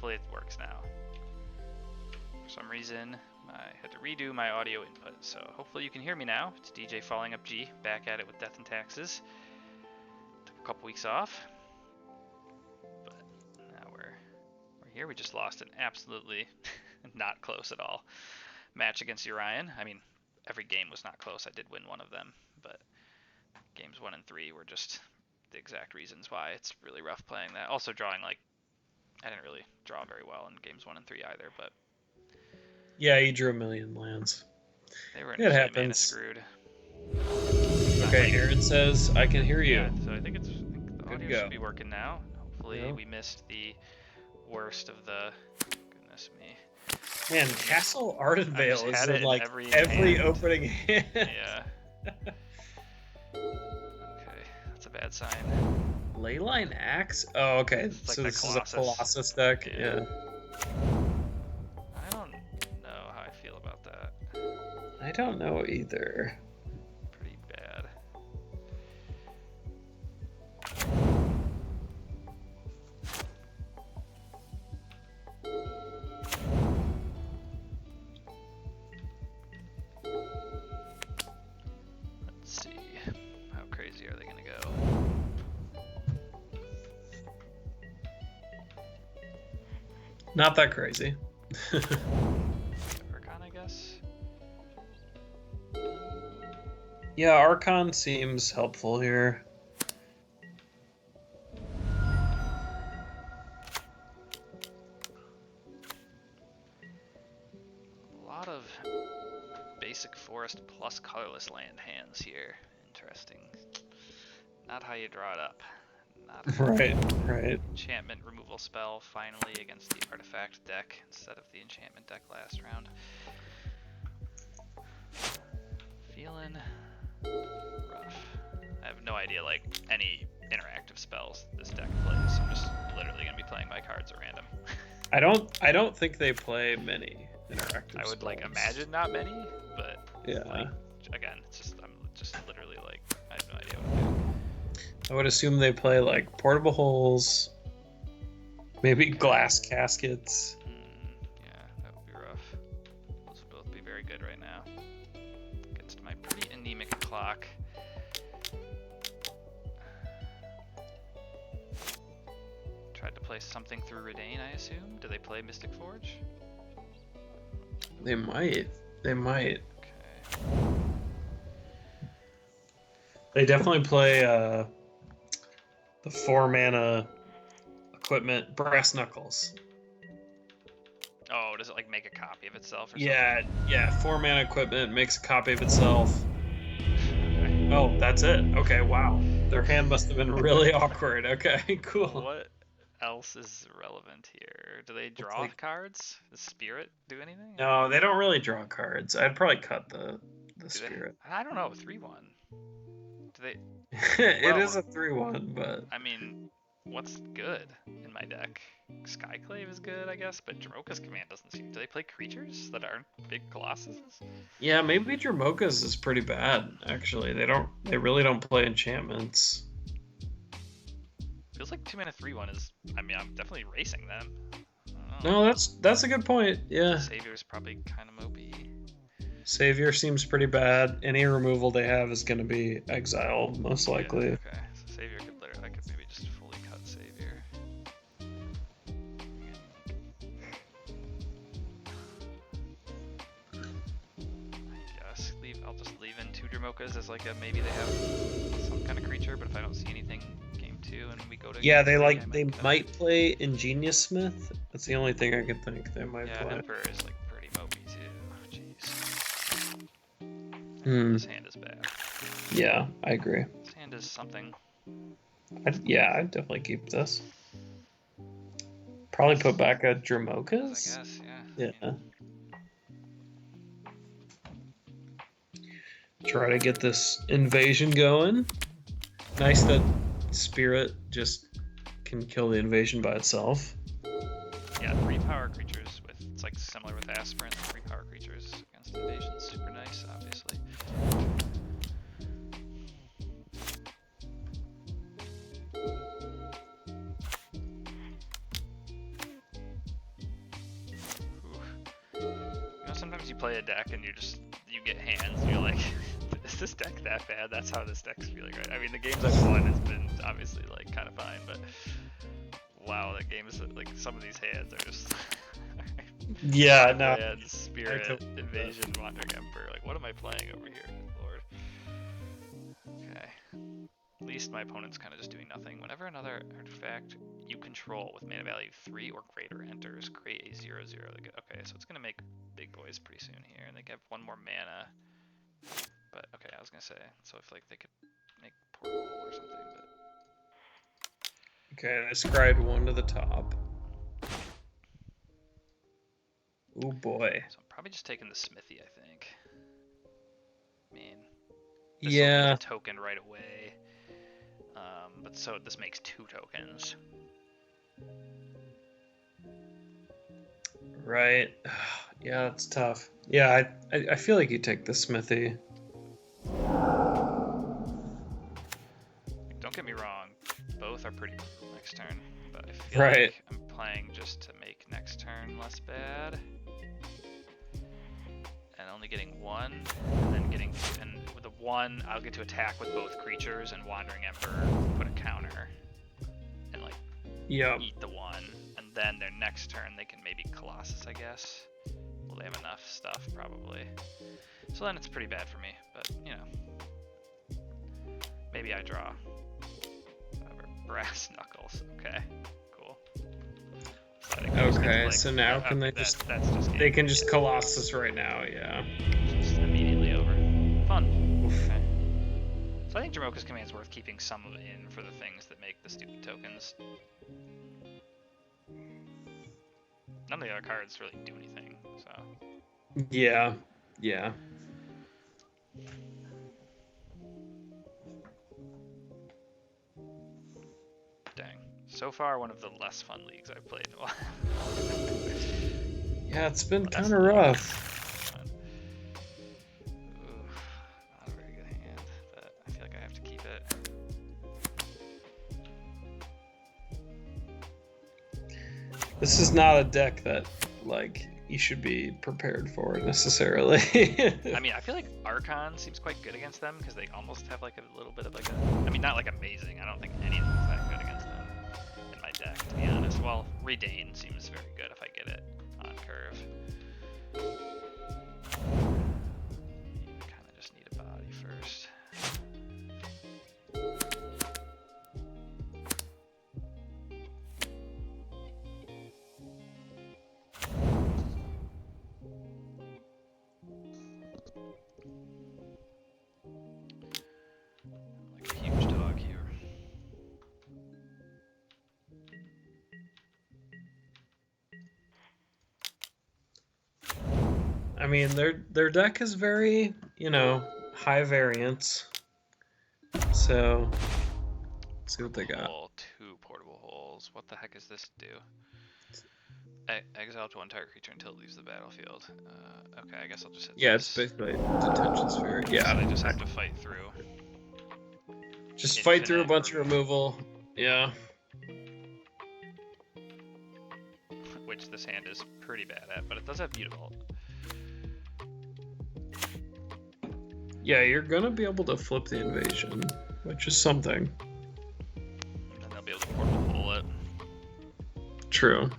hopefully it works now. For some reason, I had to redo my audio input, so hopefully you can hear me now. It's djfallingupg, back at it with Death and Taxes. Took a couple weeks off, but now we're here. We just lost an absolutely not close at all match against Orion. I mean, every game was not close. I did win one of them, but games 1 and 3 were just the exact reasons why it's really rough playing that. Also drawing, like, I didn't really draw very well in games 1 and 3 either, but yeah, you drew a million lands. they were It initially happens. mana screwed. Okay, Aaron says I can hear you. Yeah, so I think the Good to audio go. should be working now. Hopefully Yeah. we missed the worst of the, goodness me. Man, Castle Ardenvale is in like every every hand. opening hand. Yeah. Okay, that's a bad sign. Leyline Axe? Oh, okay. It's like so the this is a Colossus. Colossus deck. Yeah. I don't know how I feel about that. I don't know either. Pretty bad. Let's see. How crazy are they going to go? Not that crazy. Archon, I guess? Yeah, Archon seems helpful here. A lot of basic forest plus colorless land hands here. Interesting. Not how you draw it up. Not how Right. enchantment removal spell finally against the artifact deck instead of the enchantment deck last round. Feeling rough. I have no idea like any interactive spells this deck plays. I'm just literally gonna be playing my cards at random. I don't think they play many interactive I would spells. like imagine not many, but yeah. like, again, I'm just literally like I have no idea what I'm doing. I would assume they play like portable holes, maybe glass caskets. Yeah, that would be rough. Those would both be very good right now. Against my pretty anemic clock. Tried to play something through Redain, I assume. Do they play Mystic Forge? They might. Okay. They definitely play the 4-mana equipment, Brass Knuckles. Oh, does it like make a copy of itself or Yeah, 4-mana equipment makes a copy of itself. something? Okay. Oh, that's it. Okay, wow. Their hand must have been really awkward. Okay, cool. What else is relevant here? Do they draw like- cards? Does Spirit do anything? No, they don't really draw cards. I'd probably cut the Spirit. I don't know, 3-1. Do they? It is a 3-1, but I mean, what's good in my deck? Skyclave is good, I guess, but Dromoka's command doesn't seem. Do they play creatures that aren't big colossuses? yeah, maybe Dromoka's is pretty bad. Actually, they really don't play enchantments. Feels like 2-mana 3-1 is. I mean, I'm definitely racing them. I don't know. No, that's a good point. Yeah, Savior's probably kind of mopey. Savior seems pretty bad. Any removal they have is going to be exile, most likely. Yeah, okay, so Savior could literally. I could maybe just fully cut Savior. I guess I'll just leave in 2 Dromokas as like a maybe they have some kind of creature, but if I don't see anything game 2 and we go to Yeah, game they 3, I might play Ingenious Smith. That's the only thing I can think they might Yeah, play. Emperor is like pretty mopey too. Jeez. Hmm. This hand is bad. Yeah, I agree. This hand is something. I'd definitely keep this. Probably put back a Dromoka's. I guess, yeah. Yeah. Try to get this invasion going. Nice that Spirit just can kill the invasion by itself. Yeah, 3 power creatures with it's like similar with Aspirant. 3 power creatures against invasion, super nice, obviously. play a deck and you get hands and you're like, is this deck that bad? That's how this deck's feeling, right? I mean, the games I've won has been obviously like kind of fine, but wow, the games like some of these hands are just Yeah, no. Land, Spirit, Invasion, Wandering Emperor. Like, what am I playing over here? Good Lord. Okay. At least my opponent's kind of just doing nothing. Whenever another artifact you control with mana value 3 or greater enters, create a 0/0. Okay, so it's gonna make big boys pretty soon here, and they get 1 more mana. But okay, I was gonna say, so if like they could make portal or something, but Okay, I scribed 1 to the top. Oh boy. so I'm probably just taking the Smithy, I think. I mean, this will Yeah. make a token right away. But so this makes 2 tokens. Right. Yeah, it's tough. Yeah, I feel like you take the Smithy. Don't get me wrong, both are pretty next turn, but I feel Right. like I'm playing just to make next turn less bad. And only getting 1, and then getting 2, and with the 1, I'll get to attack with both creatures, and Wandering Emperor put a counter, and like eat the 1, and then their next turn they can maybe Colossus, I guess. Well, they have enough stuff probably. So then it's pretty bad for me, but you know, maybe I draw. Whatever. Brass Knuckles. Okay, cool. Okay, so now can they that's they can just Colossus right now, yeah. Just immediately over. Fun. Okay. So I think Jamoka's Command is worth keeping some of it in for the things that make the stupid tokens. None of the other cards really do anything, so. Yeah. Yeah. Dang. So far, one of the less fun leagues I've played in a while. Yeah, it's been Well, kind of rough. Oof, not a very good hand, but I feel like I have to keep it. This is not a deck that, like, you should be prepared for necessarily. I mean, I feel like Archon seems quite good against them because they almost have like a little bit of like a. I mean, not like amazing. I don't think anything's that good against them in my deck, to be honest. Well, Redain seems very good if I get it on curve. You kind of just need a body first. Like a huge dog here. I mean, their deck is very, you know, high variance. So, let's see what they got. 2 portable holes. What the heck does this do? Exile to 1 target creature until it leaves the battlefield. Okay, I guess I'll just hit Yeah, this. it's basically detention sphere. Yeah. So I just have to fight through. Just fight through a bunch of removal. removal. Yeah. Which this hand is pretty bad at, but it does have Mutavault. Yeah, you're gonna be able to flip the invasion, which is something. And then they'll be able to portable hole it. True.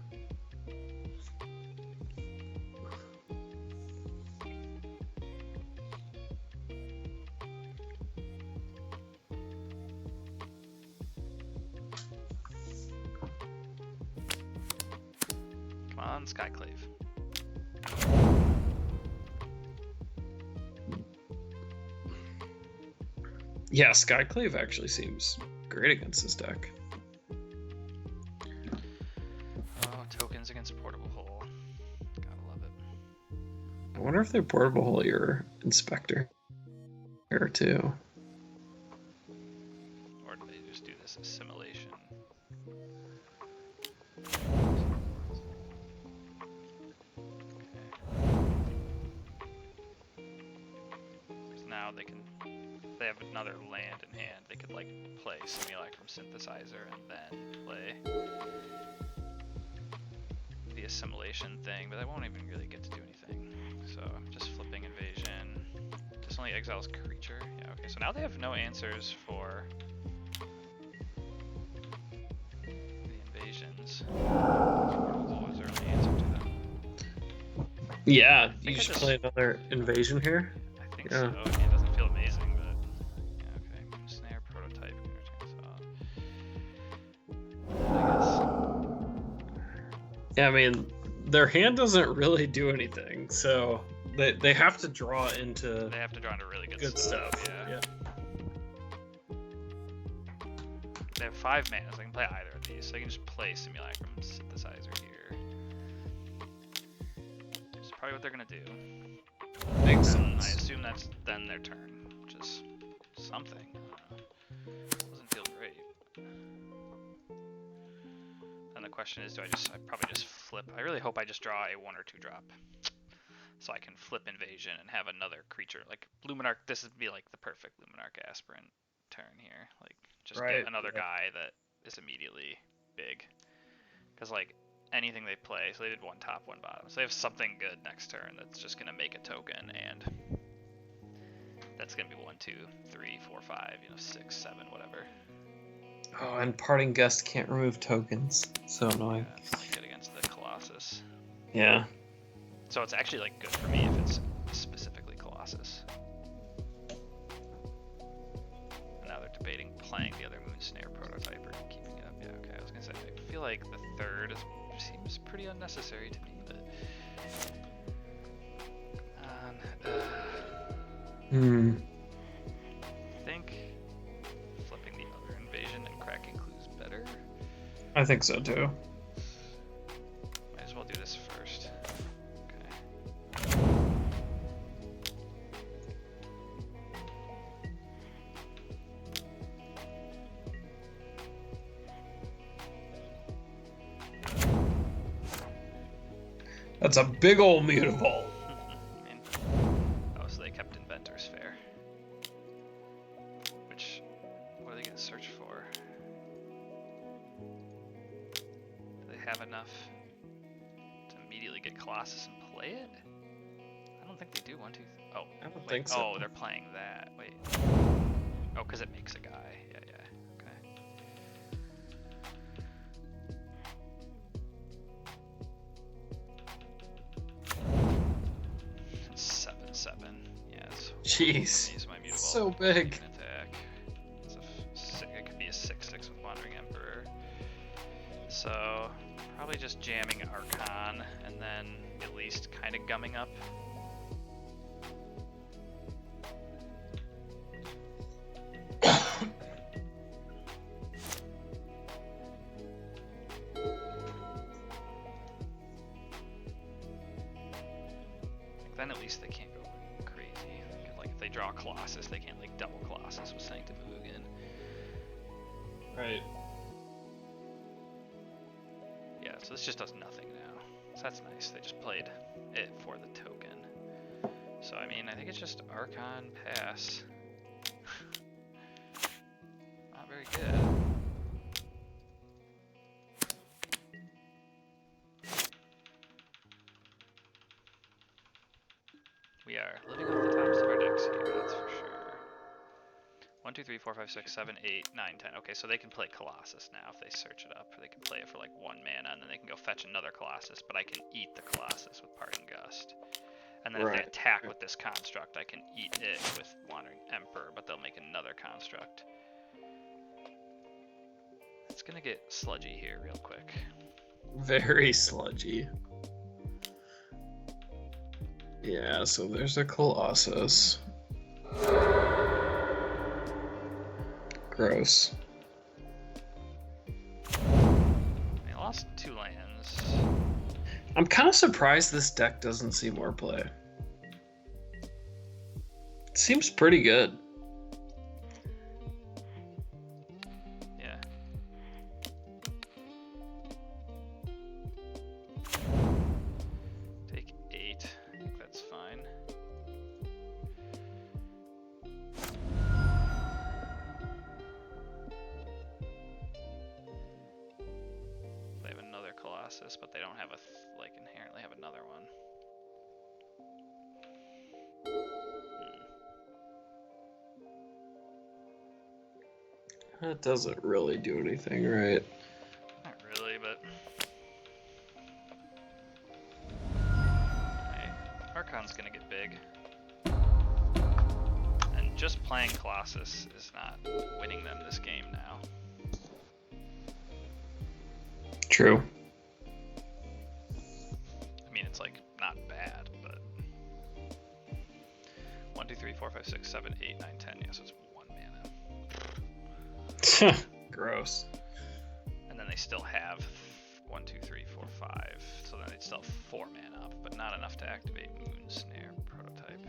Come on, Skyclave. Yeah, Skyclave actually seems great against this deck. Oh, tokens against portable hole. Gotta love it. I wonder if they portable hole your inspector here too. Or do they just do this assimilation? So now they have another land in hand. They could like play Simulacrum Synthesizer and then play the the assimilation thing, but I won't even really get to do anything. So just flipping invasion. This only exiles creature. Yeah, okay, so now they have no answers for the invasions. What was their only answer to them? Yeah, you just play another invasion here? I think so. I mean, it doesn't feel amazing, but yeah, okay. Snare prototype. Yeah, I mean, their hand doesn't really do anything, so they have to draw into. They have to draw into really good stuff. Yeah. They have 5 mana, so they can play either of these. So they can just play Simulacrum Synthesizer here. That's probably what they're gonna do. Makes sense. I assume that's then their turn, which is something. I don't know. Doesn't feel great. And the question is, I probably just flip. I really hope I just draw a 1 or 2 drop, so I can flip invasion and have another creature like Luminarch. This would be like the perfect Luminarch aspirant turn here. Like just get another guy that is immediately big, because like anything they play, so they did 1 top, 1 bottom, so they have something good next turn that's just gonna make a token, and that's gonna be 1, 2, 3, 4, 5, 6, 7, whatever. Oh, and Parting Gust can't remove tokens. So annoying. Yeah, it's good against the Colossus. Yeah. So it's actually like good for me if it's specifically Colossus. And now they're debating playing the other Moon Snare prototype or keeping it up. Yeah, okay. I was gonna say, I feel like the 3rd seems pretty unnecessary to me, but I think flipping the other invasion and cracking clues better. I think so too. Might as well do this first. Okay. That's a big old mutable. So they kept Inventor's Fair. Which, what are they going to search for? Do they have enough to immediately get Colossus and play it? I don't think they do. 1, 2, 3. Oh, I don't think so. Oh, they're playing that. Wait. Oh, because it makes a guy. Yeah. Okay. 7/7. Yeah, it's jeez. It's so big. Attack. It could be a 6/6 with Wandering Emperor. So probably just jamming Archon and then at least kind of gumming up. Then at least they can't go crazy. Like if they draw Colossus, they can't like double Colossus with Sanctum Ugin. Right. Yeah, so this just does nothing now. So that's nice. They just played it for the token. So I mean, I think it's just Archon pass. Not very good. We are living off the tops of our decks here, that's for sure. 1, 2, 3, 4, 5, 6, 7, 8, 9, 10. Okay, so they can play Colossus now if they search it up. Or they can play it for like 1 mana, and then they can go fetch another Colossus, but I can eat the Colossus with Parting Gust. And then if they attack with this construct, I can eat it with Wandering Emperor, but they'll make another construct. It's gonna get sludgy here real quick. Very sludgy. Yeah, so there's a Colossus. Gross. They lost 2 lands. I'm kind of surprised this deck doesn't see more play. It seems pretty good. Yeah. Take 8. I think that's fine. They have another Colossus, but but they don't have like inherently have another one. That doesn't really do anything, right? Not really, but hey, Archon's gonna get big. And just playing Colossus is not winning them this game now. True. I mean, it's like not bad, but 1, 2, 3, 4, 5, 6, 7, 8, 9, 10. Yeah, so it's 1 mana. Gross. And then they still have 1, 2, 3, 4, 5. So then they'd still have 4 mana up, but not enough to activate Moon Snare prototype.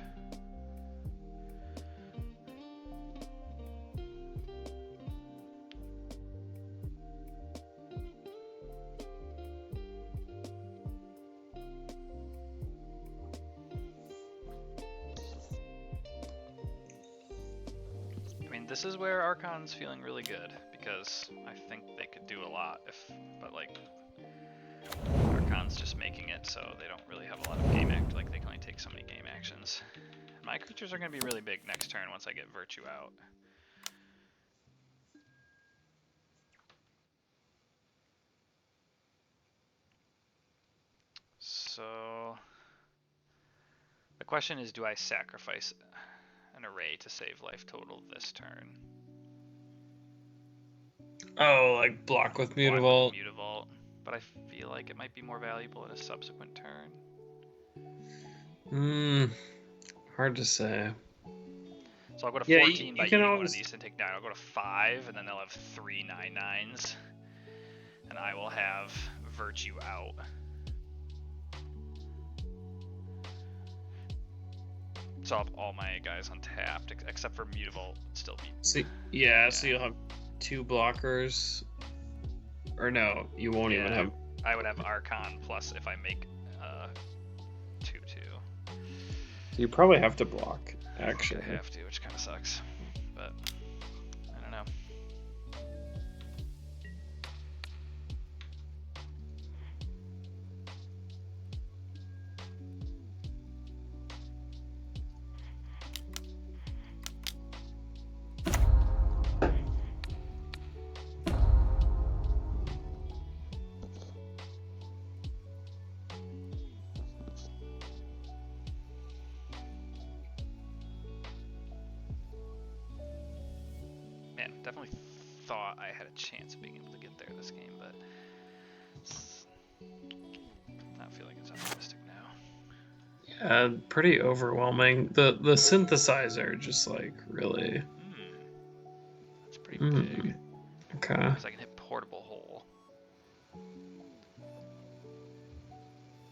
This is where Archon's feeling really good, because I think they could do a lot but like Archon's just making it so they don't really have a lot of game like they can only take so many game actions. My creatures are going to be really big next turn once I get Virtue out. So the question is, do I sacrifice an array to save life total this turn? Oh, like block with Mutavault? Mutavault, but I feel like it might be more valuable in a subsequent turn. Hard to say. So I'll go to 14 by eating one of these and take 9. I'll go to 5, and then they'll have 3 9/9s. And I will have Virtue out. So I'll have all my guys untapped, except for Mutavault would still be... So you'll have 2 blockers. Or no, you won't even have... I would have Archon plus if I make 2/2. You probably have to block, actually. I have to, which kind of sucks. But I don't know. Definitely thought I had a chance of being able to get there this game, but not feeling as optimistic now. Yeah, pretty overwhelming. The synthesizer just like really... That's pretty big. Okay. Because I can hit Portable Hole.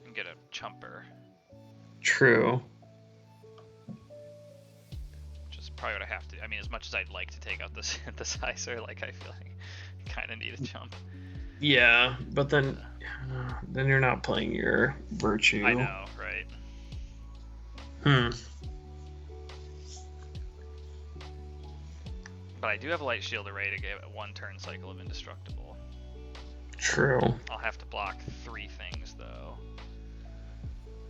And get a Chumper. True. Probably what I have to. I mean, as much as I'd like to take out the synthesizer, like I feel like I kind of need a jump. Yeah, but then you're not playing your Virtue. I know, right? But I do have a Light Shield Array to get a 1 turn cycle of Indestructible. True. I'll have to block 3 things though.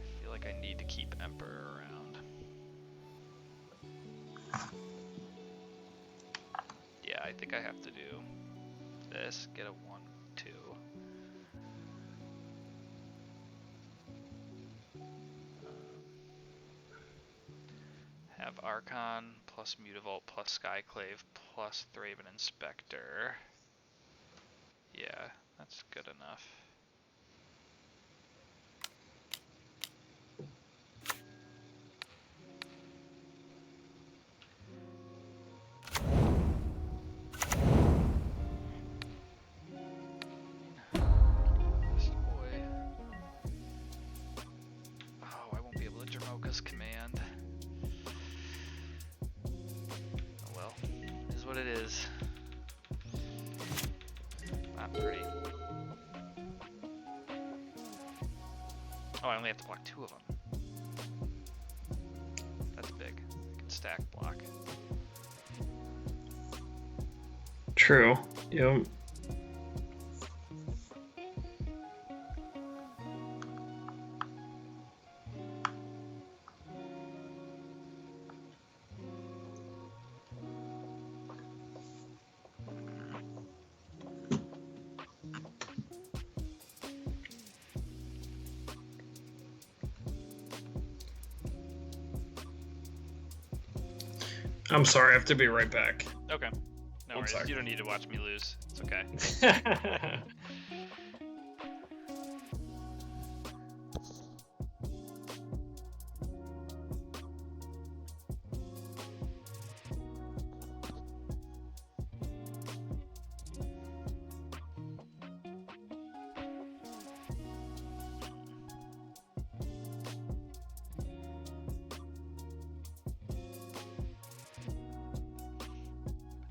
I feel like I need to keep Emperor around. Yeah, I think I have to do this, get a 1/2. Have Archon plus Mutavault plus Skyclave plus Thraben Inspector. Yeah, that's good enough. Command. Oh well, is what it is. Not pretty. Oh, I only have to block 2 of them. That's big. I can stack block. True. Yep. I'm sorry, I have to be right back. Okay. No One worries. sec. You don't need to watch me lose. It's okay.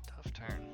Tough turn.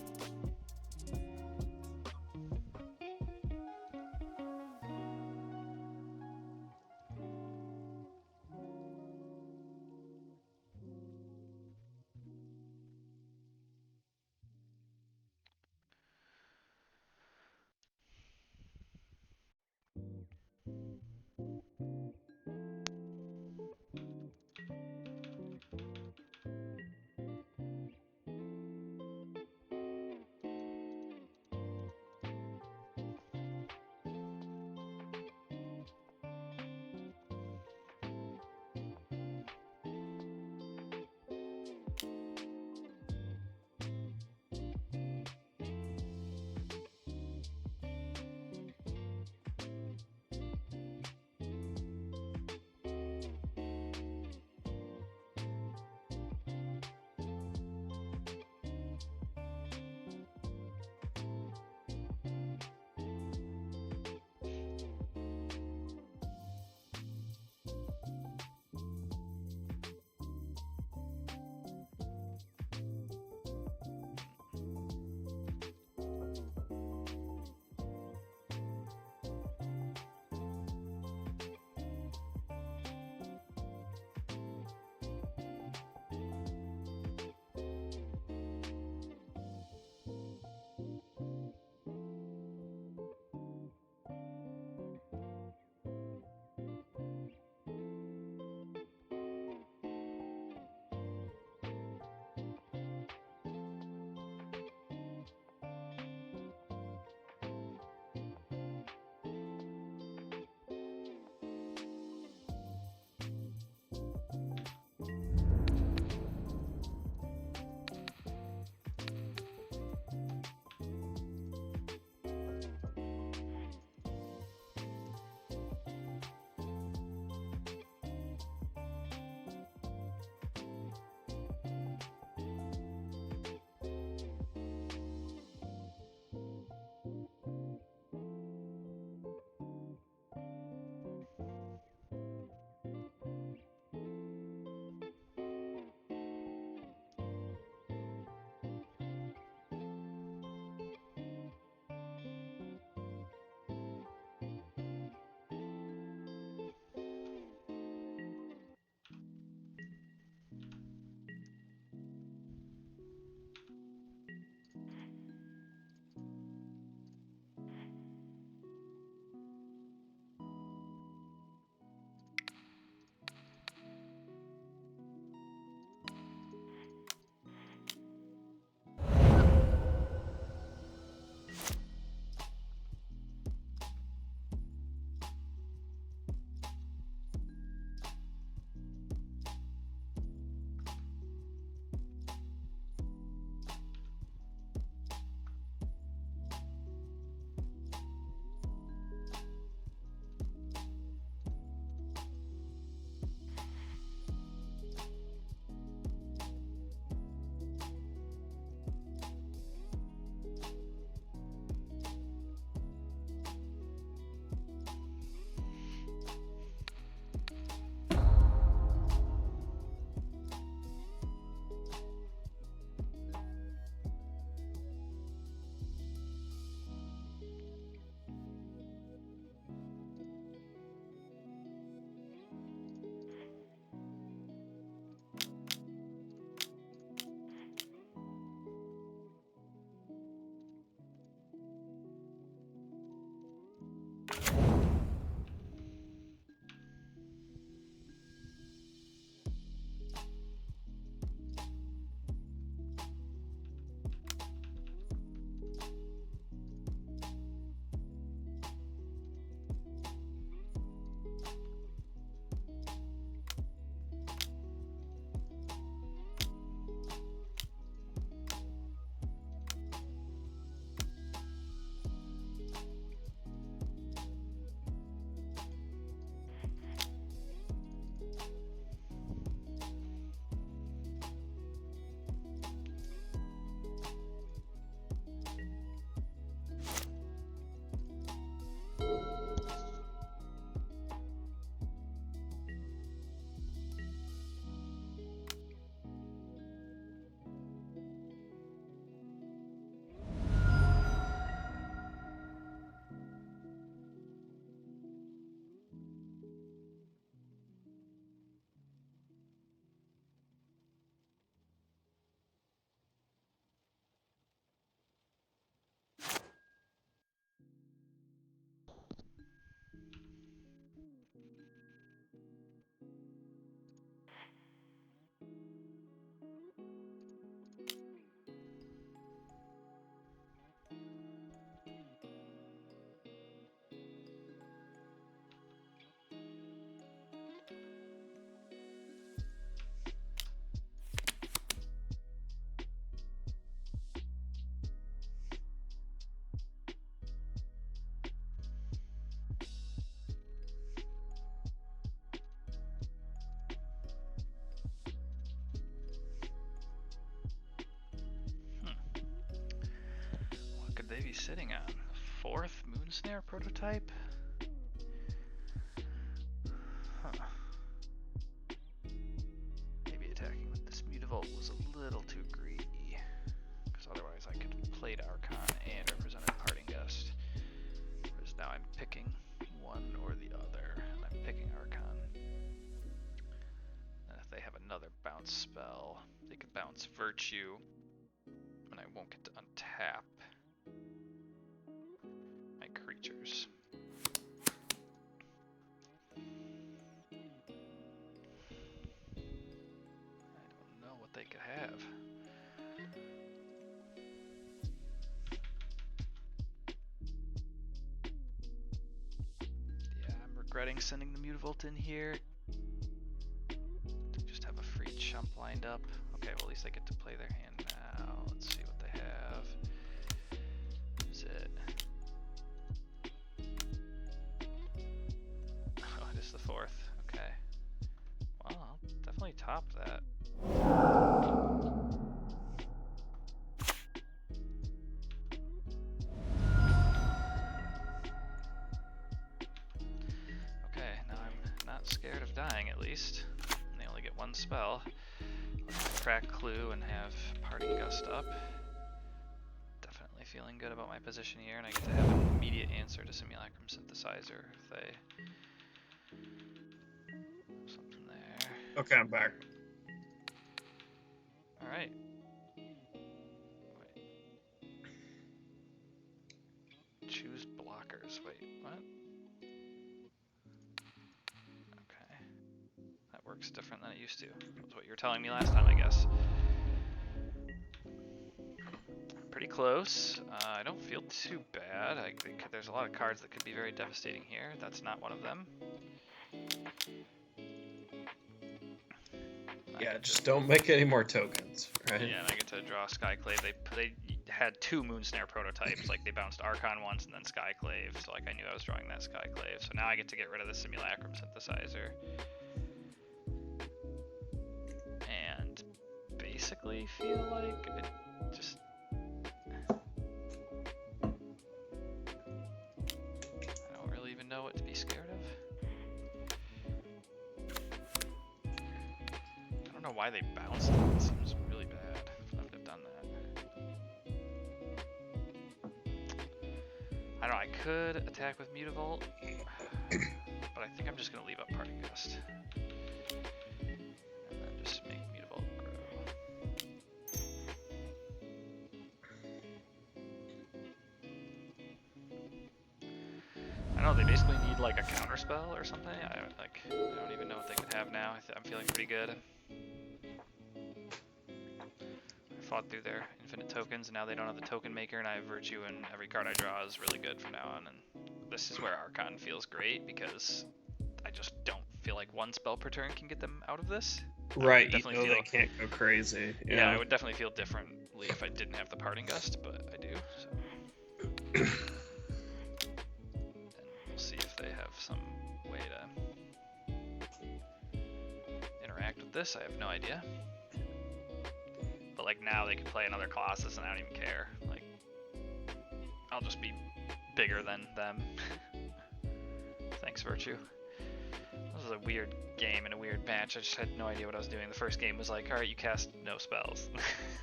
he sitting on? Fourth Moonsnare prototype? Huh. Maybe attacking with this Mutavault was a little too greedy, because otherwise I could have played Archon and represented Parting Gust. Whereas now I'm picking one or the other. I'm picking Archon. And if they have another bounce spell, they could bounce Virtue, and I won't get to untap my creatures. I don't know what they could have. Yeah, I'm regretting sending the Mutavault in here. To just have a free chump lined up. Okay, well at least I get to play their hand now. Let's see what they have. Is it? Oh, it is the fourth. Okay. Well, I'll definitely top that. Okay, now I'm not scared of dying at least. They only get one spell. Let's crack Clue and have Parting Gust up. Definitely feeling good about my position here, and I get to have an immediate answer to Simulacrum Synthesizer if they... Something there. Okay, I'm back. Alright. Choose blockers. Wait, what? Okay. That works different than it used to. That's what you were telling me last time, I guess. Pretty close. I don't feel too bad. I think there's a lot of cards that could be very devastating here. That's not one of them. Yeah, just don't make any more tokens, right? Yeah, and I get to draw Skyclave. They had two Moonsnare prototypes. Like they bounced Archon once and then Skyclave. So like I knew I was drawing that Skyclave. So now I get to get rid of the Simulacrum Synthesizer. And basically feel like it just... I don't really even know what to be scared of. I don't know why they bounced it. It seems really bad for them to have done that. I don't know, I could attack with Mutavault, but I think I'm just going to leave up Parting Gust. And then just make Mutavault grow. I don't know, they basically need like a counterspell or something. I don't even know what they could have now. I'm feeling pretty good. I fought through their infinite tokens, and now they don't have the token maker, and I have Virtue, and every card I draw is really good from now on. And this is where Archon feels great, because I just don't feel like one spell per turn can get them out of this. Right, you know they can't go crazy. Yeah, I would definitely feel differently if I didn't have the Parting Gust, but I do. So. And we'll see if they have some way to interact with this. I have no idea. But like now they could play another Colossus and I don't even care. Like, I'll just be bigger than them. Thanks, Virtue. This was a weird game and a weird match. I just had no idea what I was doing. The first game was like, alright, you cast no spells.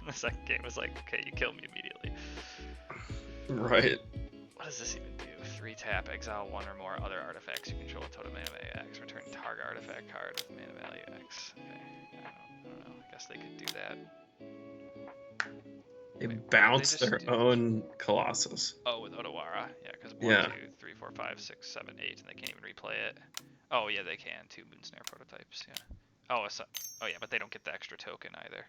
The second game was like, okay, you kill me immediately. Right. What does this even do? 3 tap, exile 1 or more other artifacts. You control a total mana value X. Return target artifact card with mana value X. Okay, I don't know. I guess they could do that. They bounce their own Colossus. Oh, with Otawara. Yeah, because 1, 2, 3, 4, 5, 6, 7, 8, and they can't even replay it. Oh, yeah, they can. 2 Moonsnare prototypes, yeah. Oh, oh, yeah, but they don't get the extra token either.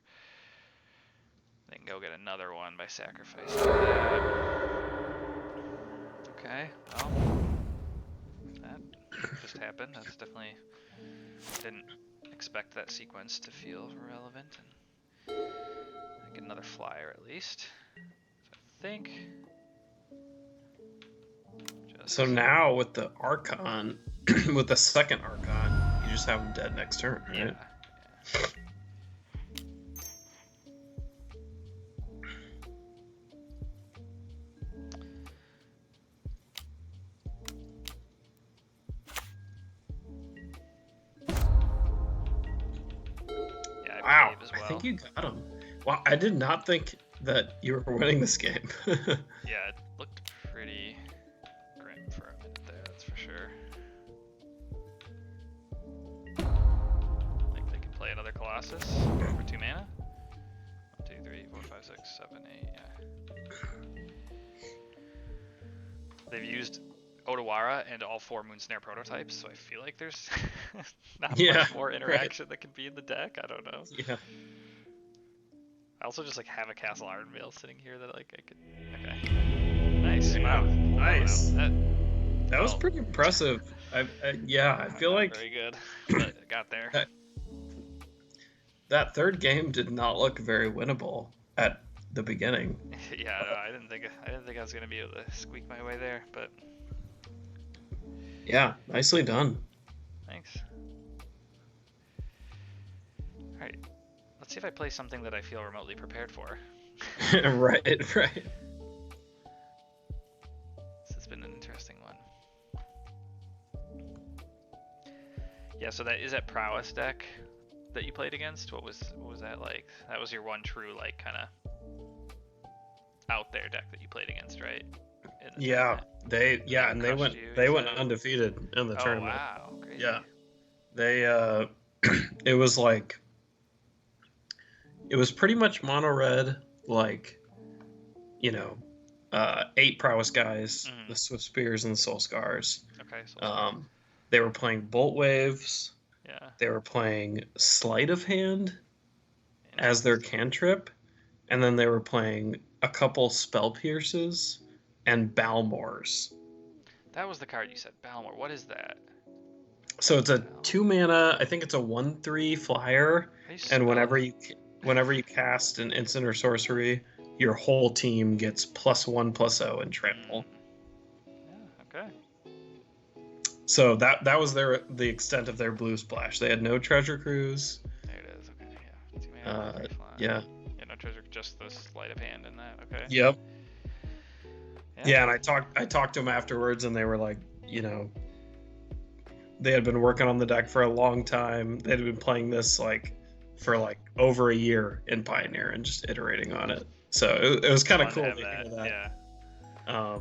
They can go get another one by sacrificing that. Okay, well, that just happened. That's definitely... Didn't expect that sequence to feel relevant. And I get another flyer at least. So I think... So now with the Archon, with the second Archon, you just have him dead next turn, right? Yeah. Wow, wave as I well. think you got him. Wow, I did not think that you were winning this game. Yeah, it looked pretty grim for a minute there, that's for sure. Like they can play another Colossus for 2 mana. 1, 2, 3, 4, 5, 6, 7, 8, yeah. They've used Otawara and all 4 Moonsnare prototypes, so I feel like there's not Yeah, much more interaction that can be in the deck. I don't know. yeah. I also just like have a Castle Ironvale sitting here that like I could. Okay. Nice. Wow. Nice. That was Well, pretty impressive. Yeah, I feel not like very good, but it got there. that third game did not look very winnable at the beginning. Yeah, no, I didn't think I was gonna be able to squeak my way there, but Yeah, nicely done. thanks. All right, let's see if I play something that I feel remotely prepared for. Right. This has been an interesting one. Yeah, so that is that prowess deck that you played against. What was that like? That was your one true like kind of out there deck that you played against, right? Yeah, they went undefeated in the tournament. Wow, crazy. Yeah, they it was like it was pretty much mono red, like 8 prowess guys, the Swift Spears and the Soul Scars. Okay. So they were playing Bolt Waves. Yeah. They were playing Sleight of Hand as their cantrip, and then they were playing a couple Spell Pierces and Balmors. That was the card you said, Balmor. What is that? So it's a 2 mana. I think it's a 1/3 flyer, and whenever you cast an instant or sorcery, your whole team gets +1/+0 and trample. Yeah. Okay. So that was the extent of their blue splash. They had no treasure cruise. There it is. Okay. Yeah. 2 mana, Yeah. Yeah. No treasure, just the sleight of hand in that. Okay. Yep. Yeah, and I talked to them afterwards, and they were like, they had been working on the deck for a long time. They had been playing this for over a year in Pioneer and just iterating on it. So it was kind of cool to hear that. Yeah.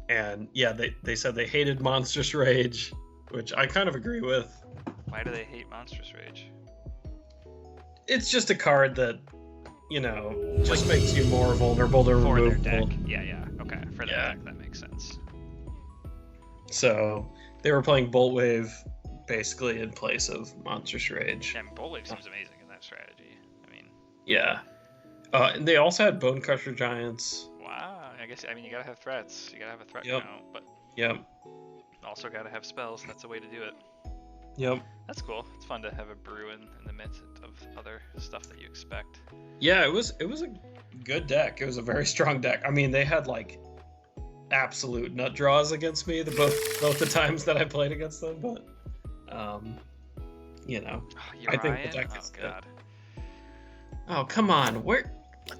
And yeah, they said they hated Monstrous Rage, which I kind of agree with. Why do they hate Monstrous Rage? It's just a card that, just makes you more vulnerable to removal. For their deck. Yeah. Okay. For their deck, that makes sense. So they were playing Bolt Wave basically in place of Monstrous Rage. Yeah, I mean, Bolt Wave seems amazing in that strategy. I mean. Yeah. And they also had Bone Crusher Giants. Wow. You gotta have threats. You gotta have a threat Yep. count, but also gotta have spells. That's a way to do it. Yep. That's cool. It's fun to have a brew in the midst of other stuff that you expect. Yeah, it was a good deck. It was a very strong deck. I mean, they had absolute nut draws against me both the times that I played against them, but I think the deck is good. Oh, come on. What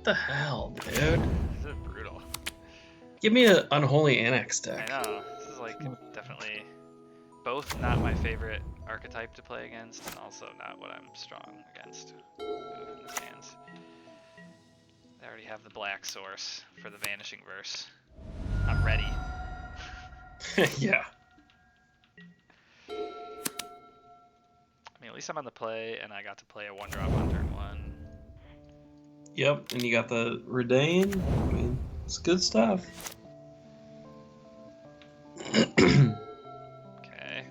the hell, dude? This is brutal. Give me an Unholy Annex deck. I know. This is definitely both not my favorite archetype to play against, and also not what I'm strong against in the stands. They already have the black source for the Vanishing Verse. I'm ready. Yeah. I mean, at least I'm on the play, and I got to play a 1-drop on turn 1. Yep, and you got the Redain. I mean, it's good stuff. Okay.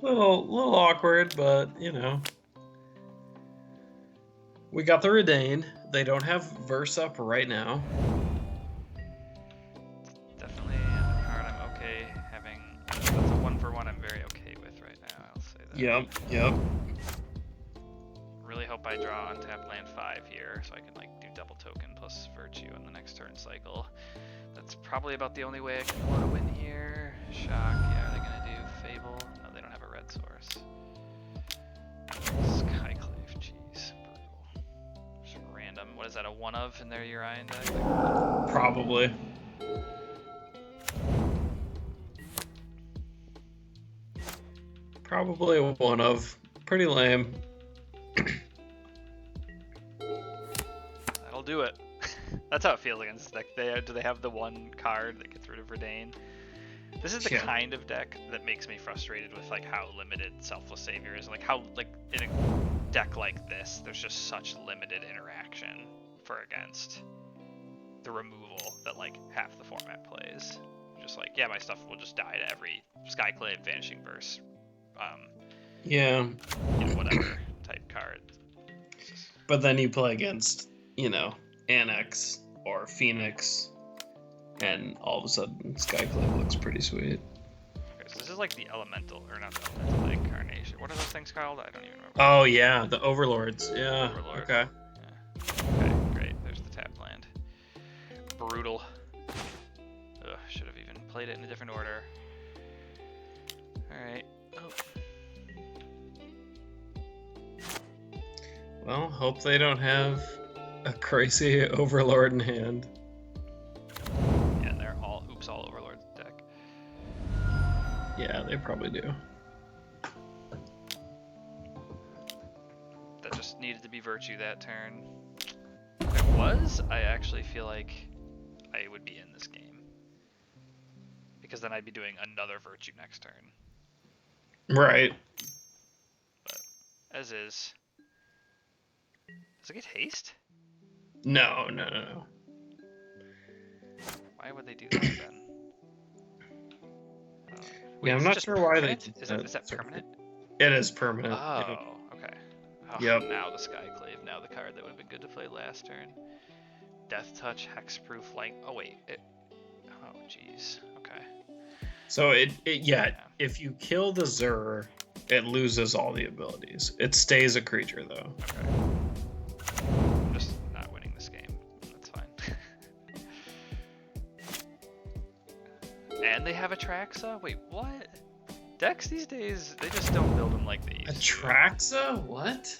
little awkward, but we got the Redain. They don't have Verse up right now. Definitely a card I'm okay having. That's a 1-for-1 I'm very okay with right now. I'll say that. Yep. Really hope I draw on tap land 5 here, so I can do double token plus Virtue on the next turn cycle. That's probably about the only way I can want to win here. Shock, yeah, are they gonna do Fable? No, they don't have a red source. Skyclave, jeez, brutal. Just random. What is that, a 1-of in their Urian deck? Probably. Probably a 1-of. pretty lame. That'll do it. That's how it feels against this deck. Do they have the one card that gets rid of Verdane? This is the kind of deck that makes me frustrated with like how limited Selfless Savior is. Like how like in a deck like this, there's just such limited interaction for against the removal that like half the format plays. Just like, yeah, my stuff will just die to every Skyclave, Vanishing Verse, yeah, you know, whatever type card. But then you play against, you know, Annex or Phoenix, and all of a sudden Skyclave looks pretty sweet. Okay, so this is like the elemental, or not the elemental, the incarnation. What are those things called? I don't even remember. Oh yeah, the Overlords. Yeah. Overlord. Okay. Yeah. Okay, great. There's the tap land. Brutal. Ugh, should have even played it in a different order. Alright. Oh. Well, hope they don't have a crazy Overlord in hand. Yeah, and they're all Overlord deck. Yeah, they probably do. That just needed to be Virtue that turn. If it was, I actually feel like I would be in this game. Because then I'd be doing another Virtue next turn. Right. But, as is. Does it get haste? No. Why would they do that then? Wait, Yeah, I'm not sure why they did that. Is that permanent? It is permanent. Oh, okay. Oh, yep. Now the Skyclave, now the card that would have been good to play last turn. Death Touch, Hexproof, oh wait, oh jeez, okay. So yeah, if you kill the Zur, it loses all the abilities. It stays a creature though. Okay. I'm just not winning this game. That's fine. And they have Atraxa? Wait, what? Decks these days, they just don't build them like they used to. Atraxa? What?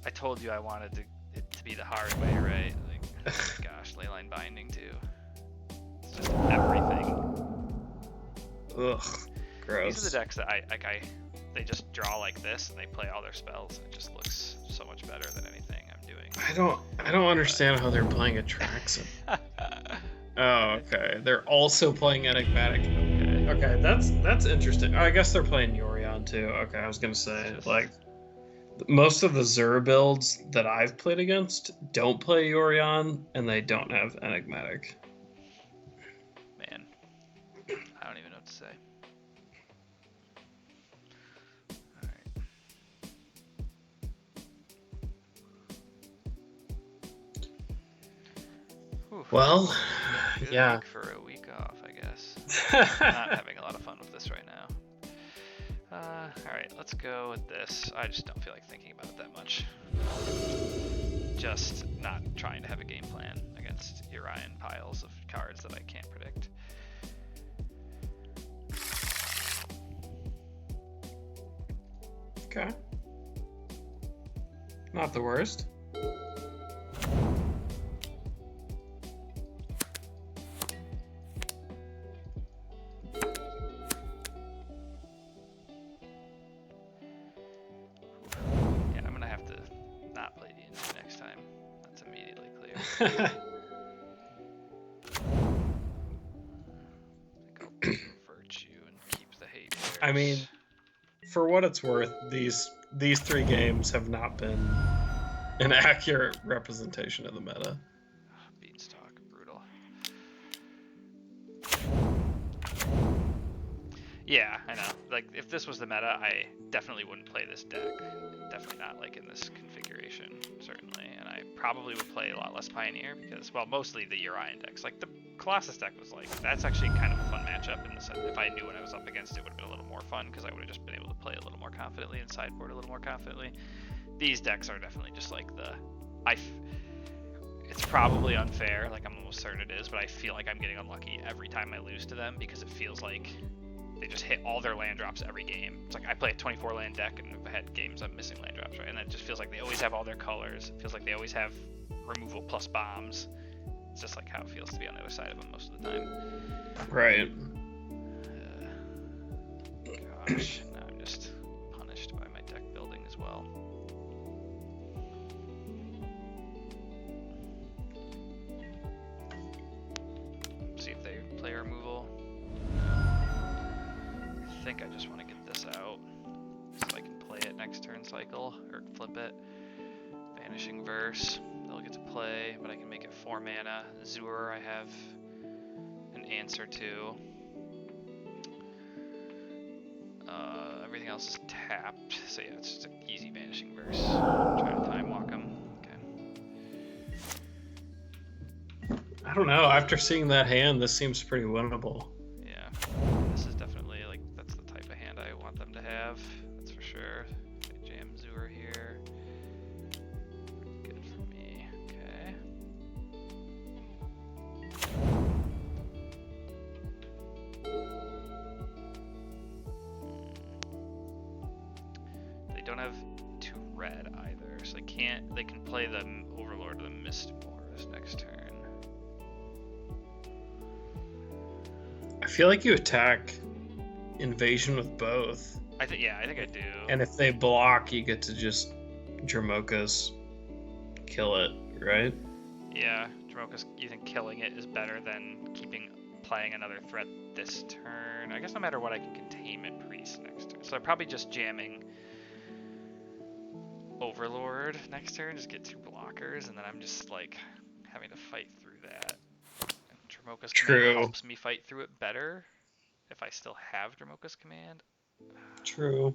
I told you I wanted it to be the hard way, right? Like, oh my gosh, Leyline Binding too. It's just everything. Ugh, gross. These are the decks that they just draw like this and they play all their spells. It just looks so much better than anything I'm doing. I don't understand how they're playing Atraxa. Oh, okay. They're also playing Enigmatic. Okay, that's interesting. I guess they're playing Yorion too. Okay, I was gonna say like most of the Zur builds that I've played against don't play Yorion and they don't have Enigmatic. Man, I don't even know what to say. Alright. Well, good yeah. Week for a week off, I guess. Not having a lot of fun with this right now. Alright, let's go with this. I just don't feel like thinking about it that much. Just not trying to have a game plan against Urian piles of cards that I can't predict. Okay. Not the worst. Virtue and keep the hate. I mean, for what it's worth, these 3 games have not been an accurate representation of the meta. Beanstalk, brutal. Yeah, I know. Like, if this was the meta, I definitely wouldn't play this deck. Definitely not, like, in this configuration, certainly. And I probably would play a lot less Pioneer because, well, mostly the Urian decks. Like, the Colossus deck was like, that's actually kind of a fun matchup in the sense if I knew what I was up against, it would have been a little more fun because I would have just been able to play a little more confidently and sideboard a little more confidently. These decks are definitely just like it's probably unfair, like I'm almost certain it is, but I feel like I'm getting unlucky every time I lose to them because it feels like they just hit all their land drops every game. It's like I play a 24 land deck and if I had games I'm missing land drops, right? And that just feels like they always have all their colors. It feels like they always have removal plus bombs. It's just like how it feels to be on the other side of them most of the time. Right. Gosh, now I'm just punished by my deck building as think I just want to get this out so I can play it next turn cycle, or flip it. Vanishing Verse, they'll get to play, but I can make it 4 mana. Zur, I have an answer to. Everything else is tapped, so yeah, it's just an easy Vanishing Verse. Try to time walk them. Okay. I don't know. After seeing that hand, this seems pretty winnable. Yeah, this is definitely like that's the type of hand I want them to have. That's for sure. Okay, jam Zur here. Good for me. Okay. They don't have 2 red either, so they can't. They can play the Overlord of the Mistmoors next turn. I feel like you attack Invasion with both. I think I do. And if they block, you get to just Dromoka's kill it, right? Yeah, Dromoka's, you think killing it is better than playing another threat this turn? I guess no matter what, I can Containment Priest next turn. So I'm probably just jamming Overlord next turn, just get 2 blockers, and then I'm just like having to fight through that. And Dromoka's command helps me fight through it better if I still have Dromoka's command. True.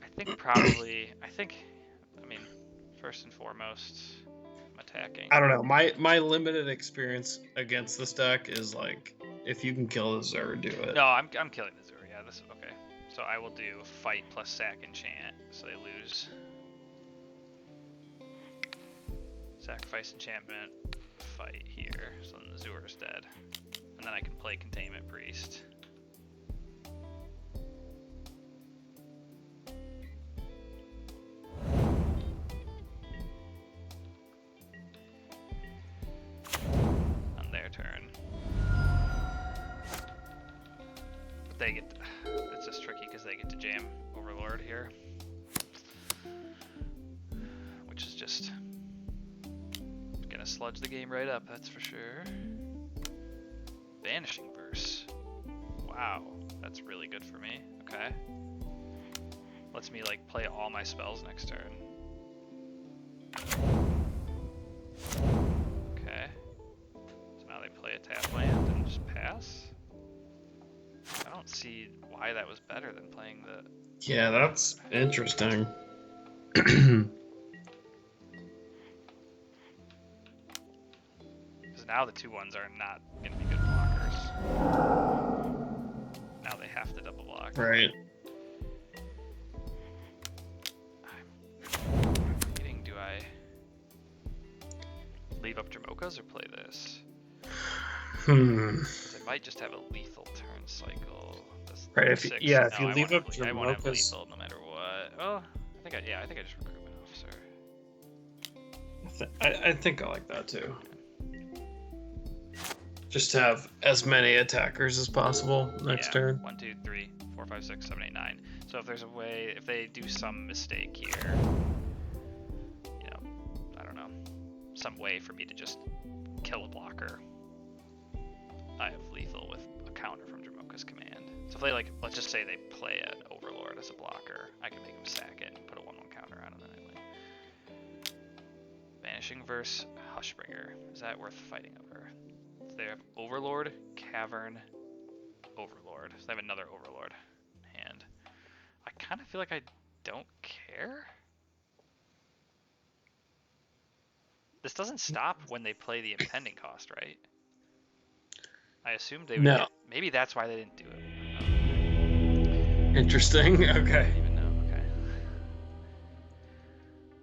I mean, first and foremost, I'm attacking. I don't know. My limited experience against this deck is like, if you can kill the Zur, do it. No, I'm killing the Zur. Yeah, this is okay. So I will do fight plus sack enchant, so they lose. Sacrifice enchantment, fight here, so then the Zur is dead. And then I can play Containment Priest. On their turn. But they get to, it's just tricky because they get to jam Overlord here. Which is just gonna sludge the game right up, that's for sure. Vanishing Verse. Wow, that's really good for me. Okay. Lets me like play all my spells next turn. Okay. So now they play a tap land and just pass. I don't see why that was better than playing the... Yeah, that's interesting. Now the 2/1s are not going to be good blockers. Now they have to double block. Right. I'm debating, do I leave up Dromoka's or play this? Because I might just have a lethal turn cycle. Right, if you leave up Dromoka's... I won't have lethal no matter what. Oh, I think I just recruit an officer. I think I like that too. Just have as many attackers as possible next turn. 1, 2, 3, 4, 5, 6, 7, 8, 9. So if there's a way, if they do some mistake here, you know, I don't know, some way for me to just kill a blocker, I have lethal with a counter from Dromoka's command. So if they let's just say they play an Overlord as a blocker, I can make them sack it and put a 1/1 counter on them anyway. Vanishing Verse, Hushbringer. Is that worth fighting over? They have Overlord, Cavern, Overlord. So they have another Overlord hand. I kind of feel like I don't care. This doesn't stop when they play the impending cost, right? I assumed they would. No. Maybe that's why they didn't do it. Interesting. Okay. I don't even know. Okay.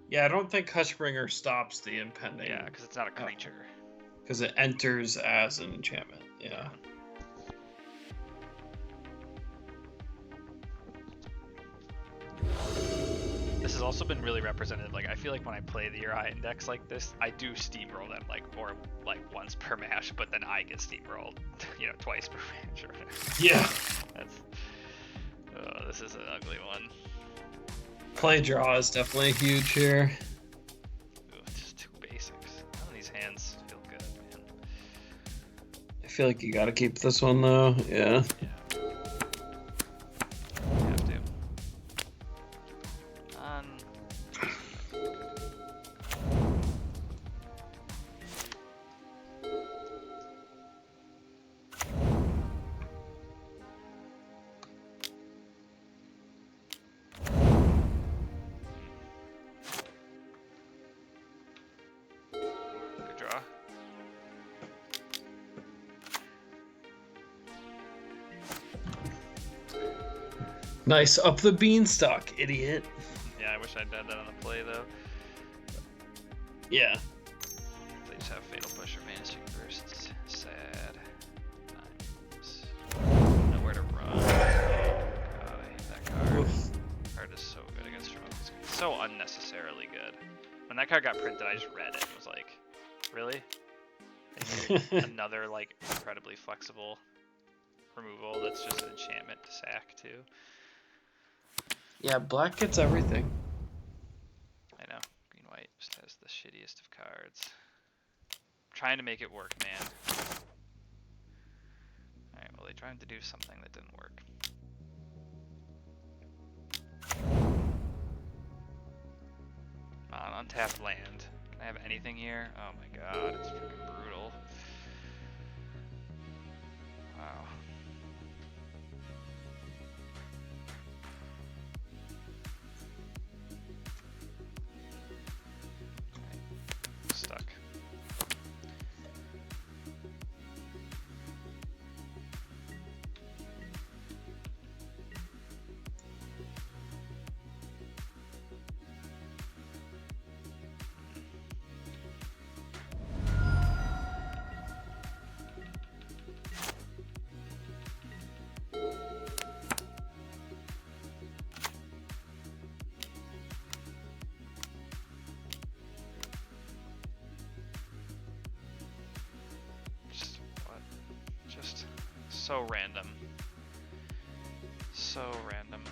Yeah, I don't think Hushbringer stops the impending. Yeah, because it's not a creature. Because it enters as an enchantment, yeah. This has also been really represented. Like, I feel like when I play the Uriah decks like this, I do steamroll them once per match, but then I get steamrolled, twice per match or whatever. Yeah. This is an ugly one. Play draw is definitely huge here. Just 2 basics. None of these hands feel good, man. feel like you gotta keep this one though. Yeah. Yeah. You have to. Good draw. Nice up the beanstalk, idiot. Yeah, I wish I'd done that on the play though. Yeah. They just have fatal push or vanishing bursts. Sad. Nice. Nowhere to run. God, I hate that card. Oof. Card is so good against Jamokas. So unnecessarily good. When that card got printed, I just read it and was like, really? Another like incredibly flexible removal that's just an enchantment to sack too. Yeah, black gets everything. I know. Green white just has the shittiest of cards. I'm trying to make it work, man. Alright, well they tried to do something that didn't work. Come on, untapped land. Can I have anything here? Oh my god, it's freaking brutal. Wow. Stuck. So random. So random.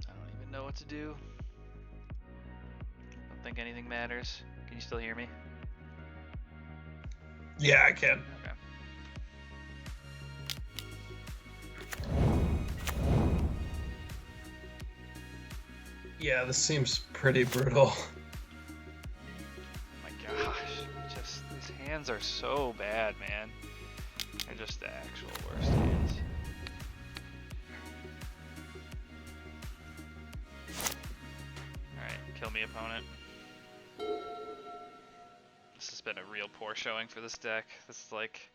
I don't even know what to do. Don't think anything matters. Can you still hear me? Yeah, I can. Okay. Yeah, this seems pretty brutal. Oh my gosh, just these hands are so bad, man. They're just the actual worst hands. Alright, kill me, opponent. This has been a real poor showing for this deck. This is like,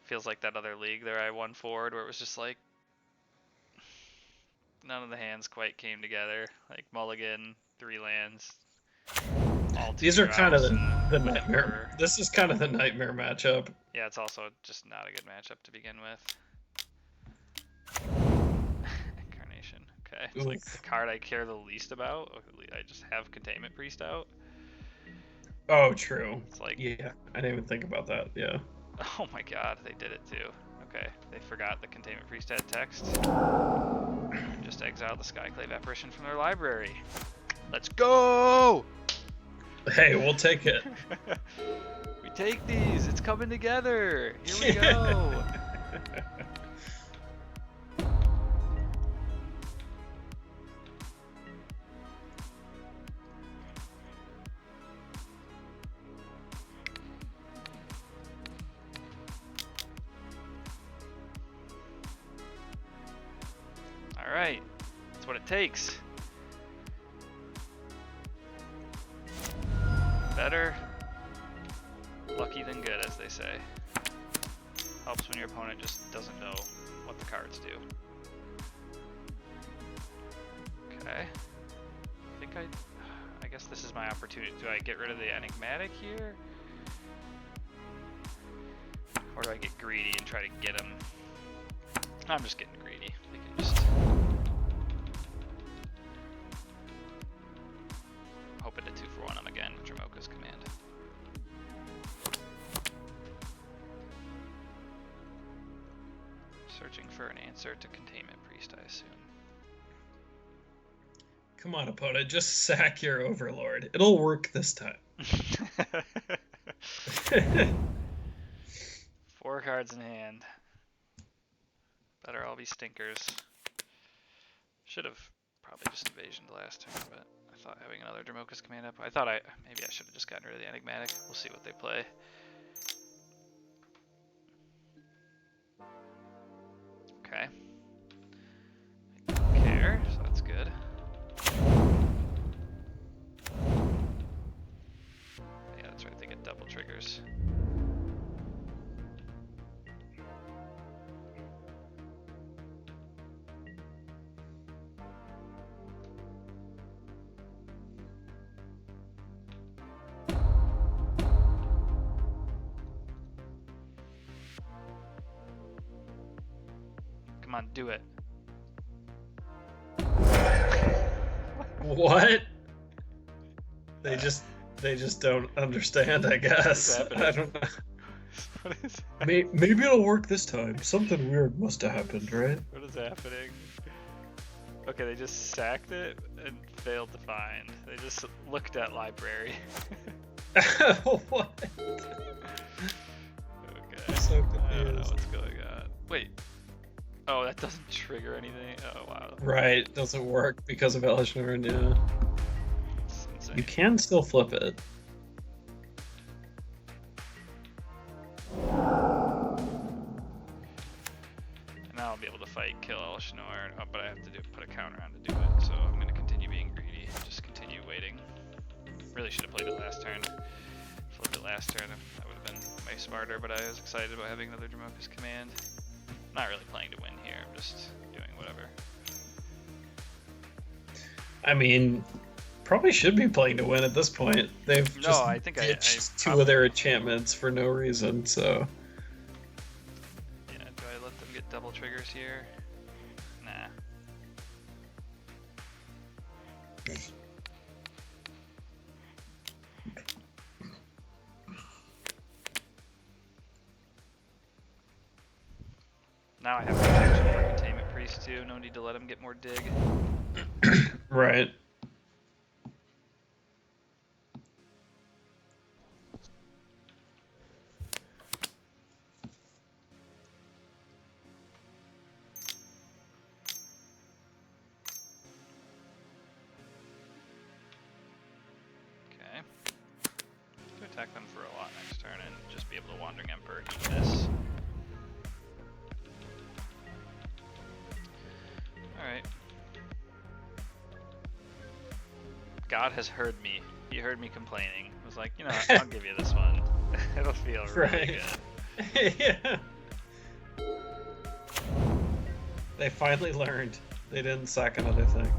feels like that other league there I won forward where it was just like, none of the hands quite came together. Like mulligan, 3 lands. All These are kind of the nightmare. Emperor. This is kind of the nightmare matchup. Yeah, it's also just not a good matchup to begin with. Incarnation. Okay, it's like the card I care the least about. I just have Containment Priest out. Oh, true. It's like, yeah, I didn't even think about that. Yeah. Oh my god, they did it too. Okay, they forgot the Containment Priest had text. Just exiled the Skyclave Apparition from their library. Let's go! Hey, we'll take it. We take these. It's coming together. Here we go. All right. That's what it takes. Better lucky than good, as they say. Helps when your opponent just doesn't know what the cards do. Okay. I guess this is my opportunity. Do I get rid of the enigmatic here? Or do I get greedy and try to get him? I'm just getting greedy. They can just... hoping to 2-for-1 him again with Jamoka's command. Searching for priest, I assume. Come on, opponent, just sack your overlord. It'll work this time. 4 cards in hand. Better all be stinkers. Should have probably just invasioned last turn, but I thought having another Dramoka's command up. I thought maybe I should have just gotten rid of the enigmatic. We'll see what they play. Okay. I don't care, so that's good. Yeah, that's right, they get double triggers. Come on, do it. What? They just don't understand, I guess. I don't know. What is Maybe it'll work this time. Something weird must have happened, right? What is happening? Okay, they just sacked it and failed to find. They just looked at library. What? Okay. So I don't know confused. what's going on. Wait. Oh, that doesn't trigger anything? Oh, wow. Right, doesn't work because of Elishnorn, yeah. That's insane. You can still flip it. Now I'll be able to fight, kill Elishnorn, but I have to put a counter on to do it, so I'm going to continue being greedy. Just continue waiting. Really should have played it last turn. Flipped it last turn, that would have been way smarter, but I was excited about having another Dramoka's command. I'm not really playing to win here, I'm just doing whatever. I mean, probably should be playing to win at this point. They've No, just I think I two of their enchantments for no reason, so... Yeah, do I let them get double triggers here? Nah. Now I have protection for Containment Priest too, no need to let him get more dig. Right. Okay. To attack them for a lot next turn and just be able to Wandering Emperor eat this. Alright. God has heard me. He heard me complaining. Was like, you know, I'll give you this one. It'll feel really good. Yeah. They finally learned. They didn't sack another thing.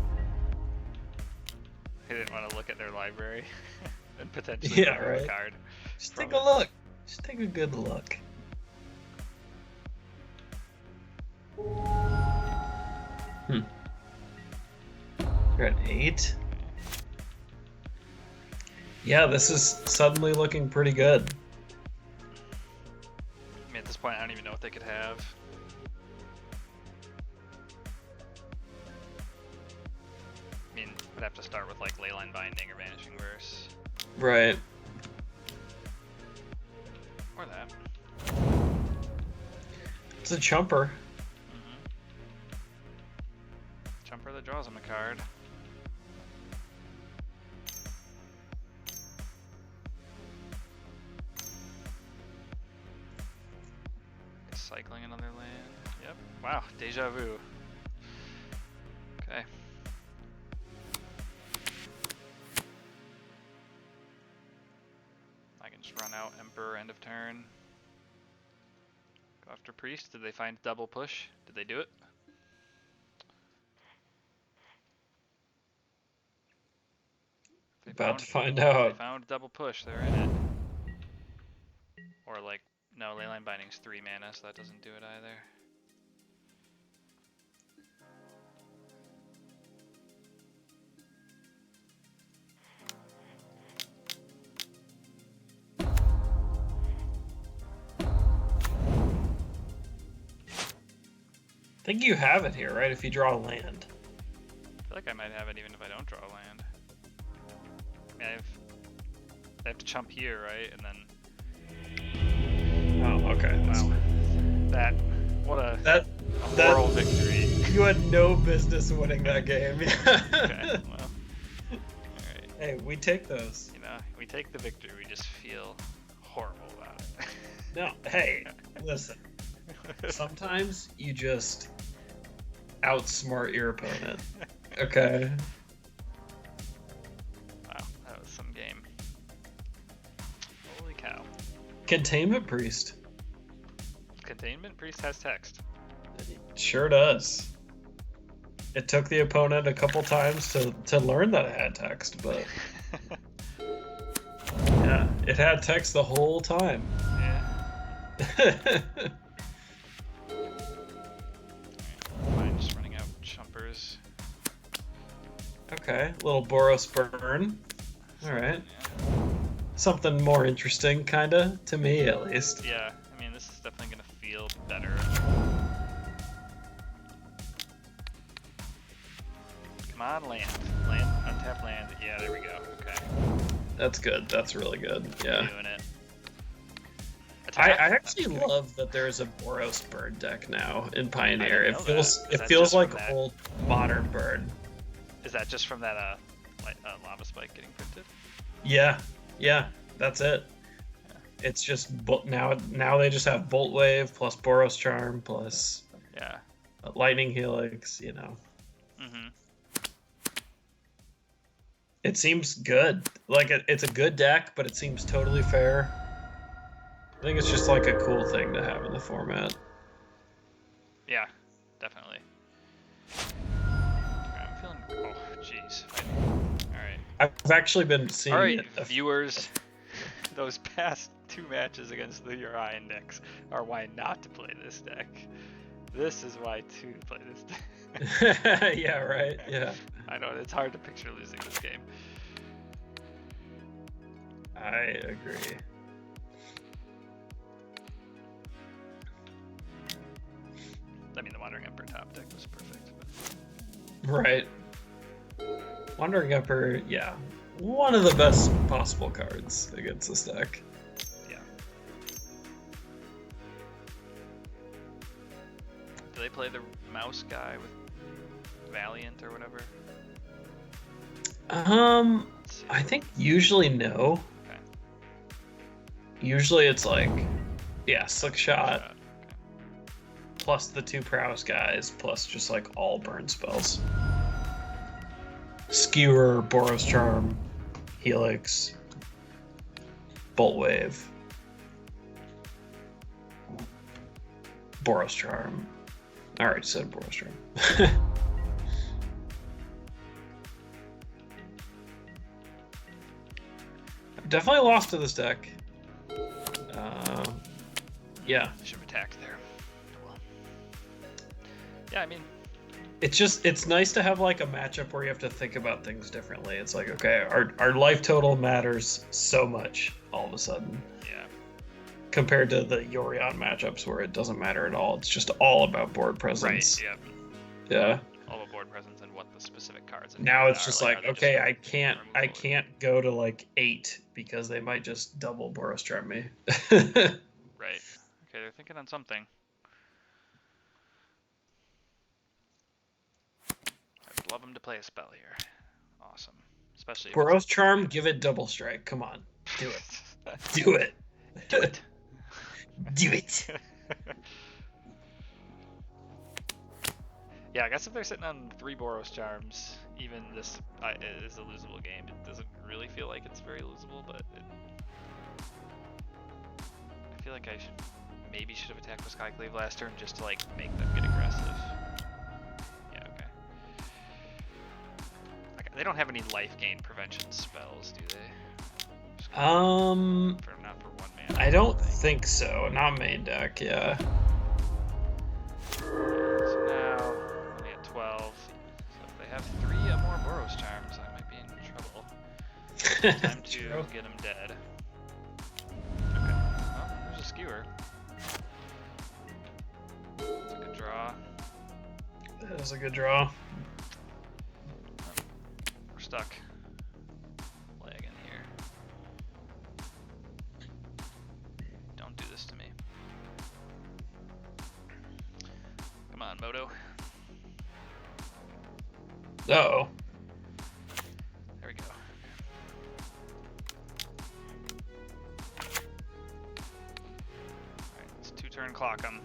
He didn't want to look at their library and potentially Yeah, remove right. a card. Just take a look. Just take a good look. You're at 8. Yeah, this is suddenly looking pretty good. I mean, at this point, I don't even know what they could have. I mean, I'd have to start with like Leyline Binding or Vanishing Verse. Right. Or that. It's a chumper. Jumper that draws him a card. Cycling another land. Yep. Wow, deja vu. Okay. I can just run out Emperor end of turn. Go after Priest. Did they find double push? Did they do it? About to find They out. found double push. They're in it. Or like, no, Leyline Binding's 3 mana, so that doesn't do it either. think you have it here, right? If you draw land. I feel like I might have it even if I don't draw land. I mean, I have to chump here, right? And then... Oh, okay. Wow. What a moral victory. You had no business winning that game. Okay, well. Alright. Hey, we take those. You know, we take the victory, we just feel horrible about it. No, hey, listen. Sometimes you just outsmart your opponent. Okay. Wow, that was some game. Holy cow. Containment Priest. Containment Priest has text. It sure does. It took the opponent a couple times to learn that it had text, but yeah, it had text the whole time. Yeah. Fine, just running out chumpers. Okay, little Boros burn. Alright. Yeah. Something more interesting, kinda, to me at least. Yeah, I mean, this is definitely gonna feel better. Come on, land. Land, untap land. Yeah, there we go. Okay. That's good. That's really good. Yeah. Doing it. I actually love that there's a Boros bird deck now in Pioneer. It feels like old modern bird. Is that just from that lava spike getting printed? Yeah, that's it. Yeah. It's just now they just have Bolt Wave plus Boros Charm plus Lightning Helix. You know. Mm-hmm. It seems good. Like it's a good deck, but it seems totally fair. I think it's just like a cool thing to have in the format. Yeah, definitely. I'm feeling. Oh, jeez. All right. I've actually been seeing. All right, viewers. Those past 2 matches against the Uri Index are why not to play this deck. This is why to play this deck. Yeah. Right. Yeah. I know it's hard to picture losing this game. I agree. I mean, the Wandering Emperor top deck was perfect. But... Right. Wandering Emperor, yeah. One of the best possible cards against this deck. Yeah. Do they play the mouse guy with Valiant or whatever? I think usually no. Okay. Usually it's like, Slick Shot. Plus the 2 prowess guys, plus just like all burn spells. Skewer, Boros Charm, Helix, Bolt Wave, Boros Charm. I already said Boros Charm. I've definitely lost to this deck. Yeah. I should have attacked there. Yeah, I mean, it's nice to have like a matchup where you have to think about things differently. It's like, okay, our life total matters so much all of a sudden. Yeah. Compared to the Yorion matchups where it doesn't matter at all. It's just all about board presence. Right, yeah. Yeah. All about board presence and what the specific cards are. Now it's just like okay, I can't go to like 8 because they might just double Boros Charm me. Right. Okay, they're thinking on something. I'd love them to play a spell here. Awesome. Especially Boros Charm, give it double strike. Come on. Do it. Do it. Do it. Do it. Yeah, I guess if they're sitting on 3 Boros Charms, even this is a losable game. It doesn't really feel like it's very losable, but I feel like I maybe should have attacked with Skyclave last turn just to like make them get aggressive. Yeah, okay. They don't have any life gain prevention spells, do they? Not for 1 mana. I don't think so. Not main deck, yeah. So now only at 12. So if they have 3 or more Boros Charms, I might be in trouble. Time to get them dead. Okay. Well, there's a skewer. Took a draw. was a good draw. We're stuck. Lagging here. Don't do this to me. Come on, Moto. Uh-oh. There we go. Alright, let's 2-turn clock him.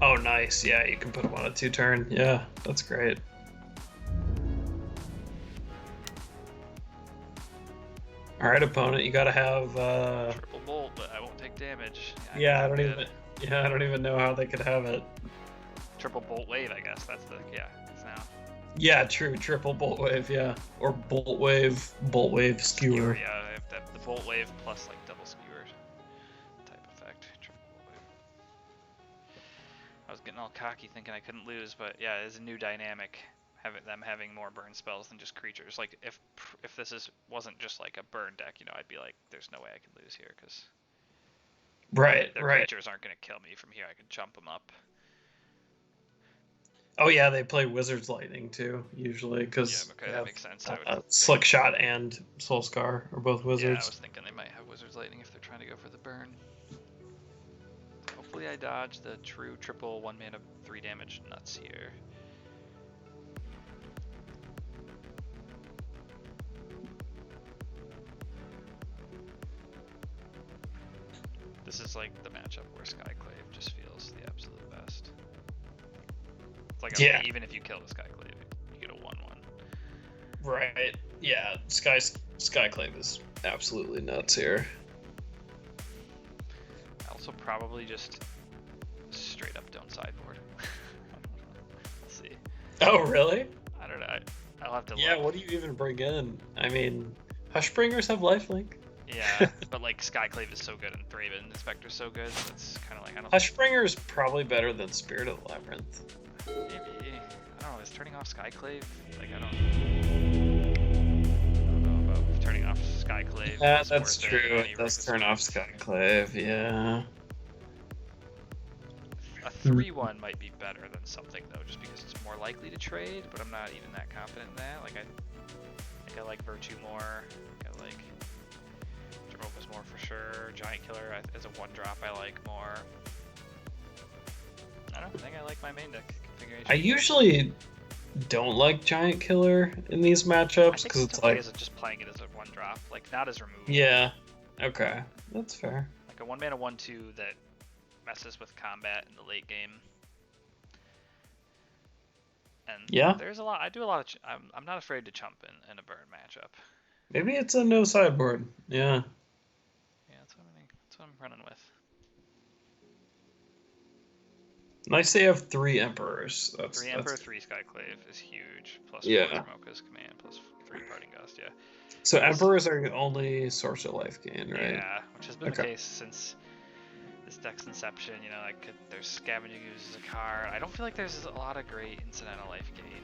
Oh, nice. Yeah, you can put him on a 2-turn. Yeah, that's great. All right, opponent, you gotta have. Triple bolt, but I won't take damage. Yeah, I don't even. Yeah, I don't even know how they could have it. Triple bolt wave, I guess. That's the it's now. Yeah, true. Triple bolt wave. Yeah, or bolt wave skewer. Yeah, I have the bolt wave plus like double skewer type effect. Triple bolt wave. I was getting all cocky thinking I couldn't lose, but yeah, it's a new dynamic. Having more burn spells than just creatures. Like if this wasn't just like a burn deck, you know, I'd be like, there's no way I can lose here because their creatures aren't gonna kill me from here. I can jump them up. Oh yeah, they play Wizard's Lightning too usually because okay, that makes sense. Slick Shot and Soul Scar are both wizards. Yeah, I was thinking they might have Wizard's Lightning if they're trying to go for the burn. Hopefully I dodge the true triple 1-mana 3 damage nuts here. This is like the matchup where Skyclave just feels the absolute best. It's like even if you kill the Skyclave, you get a 1/1. Right. Yeah. Skyclave is absolutely nuts here. I also probably just straight up don't sideboard. We'll see. Oh really? I don't know. I'll have to look. Yeah. What do you even bring in? I mean, Hushbringers have lifelink. Yeah, but like Skyclave is so good and Thraben Inspector's so good, so it's kind of like I don't. Hushbringer is probably better than Spirit of the Labyrinth. Maybe. I don't know. Is turning off Skyclave like I don't know about turning off Skyclave. Yeah, that's true. It does turn off Skyclave. Yeah. A 3/1 might be better than something though, just because it's more likely to trade. But I'm not even that confident in that. Like I like Virtue more. I like. Is more for sure. Giant Killer as a 1-drop I like more. I don't think I like my main deck configuration. I usually don't like Giant Killer in these matchups because it's like just playing it as a 1-drop, like not as removal. Yeah. Okay, that's fair. Like a 1-mana 1/2 that messes with combat in the late game. And yeah, there's a lot. I do a lot of. I'm not afraid to chump in a burn matchup. Maybe it's a no sideboard. Yeah. That's what I'm running with. Nice they have 3 Emperors. 3 Emperor, 3 Skyclave is huge. Plus 4 Mocha's Command, plus 3 Parting Gust, yeah. So Emperors are only source of life gain, right? Yeah, which has been the case since this deck's inception. You know, like there's Scavenging Ooze as a card. I don't feel like there's a lot of great incidental life gain,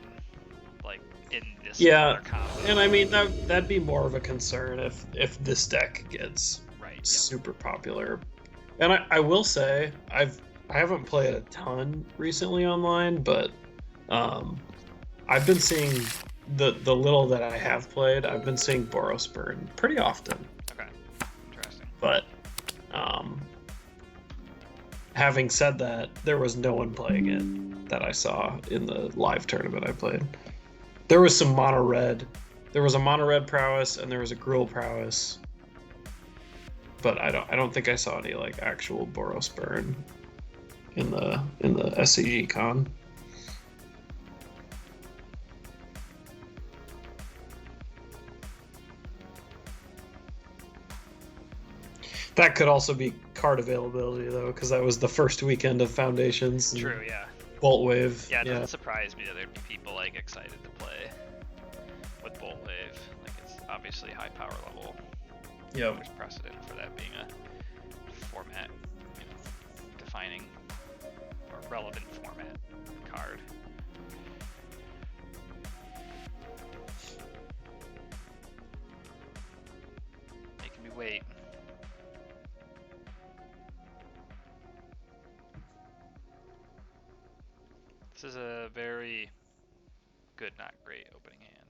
like in this combo. And I mean that'd be more of a concern if this deck gets super popular. And I will say I haven't played a ton recently online, but I've been seeing the little that I have played. I've been seeing Boros Burn pretty often. Okay, interesting. But having said that, there was no one playing it that I saw in the live tournament I played. There was some mono red. There was a mono red prowess and there was a Gruul prowess. But I don't think I saw any like actual Boros Burn in the SCG con. That could also be card availability though, because that was the first weekend of Foundations. True, yeah. Bolt Wave. Yeah, it doesn't surprise me that there'd be people like excited to play with Bolt Wave. Like it's obviously high power level. Yeah. There's precedent for that being a format, defining or relevant format card. Making me wait. This is a very good, not great opening hand.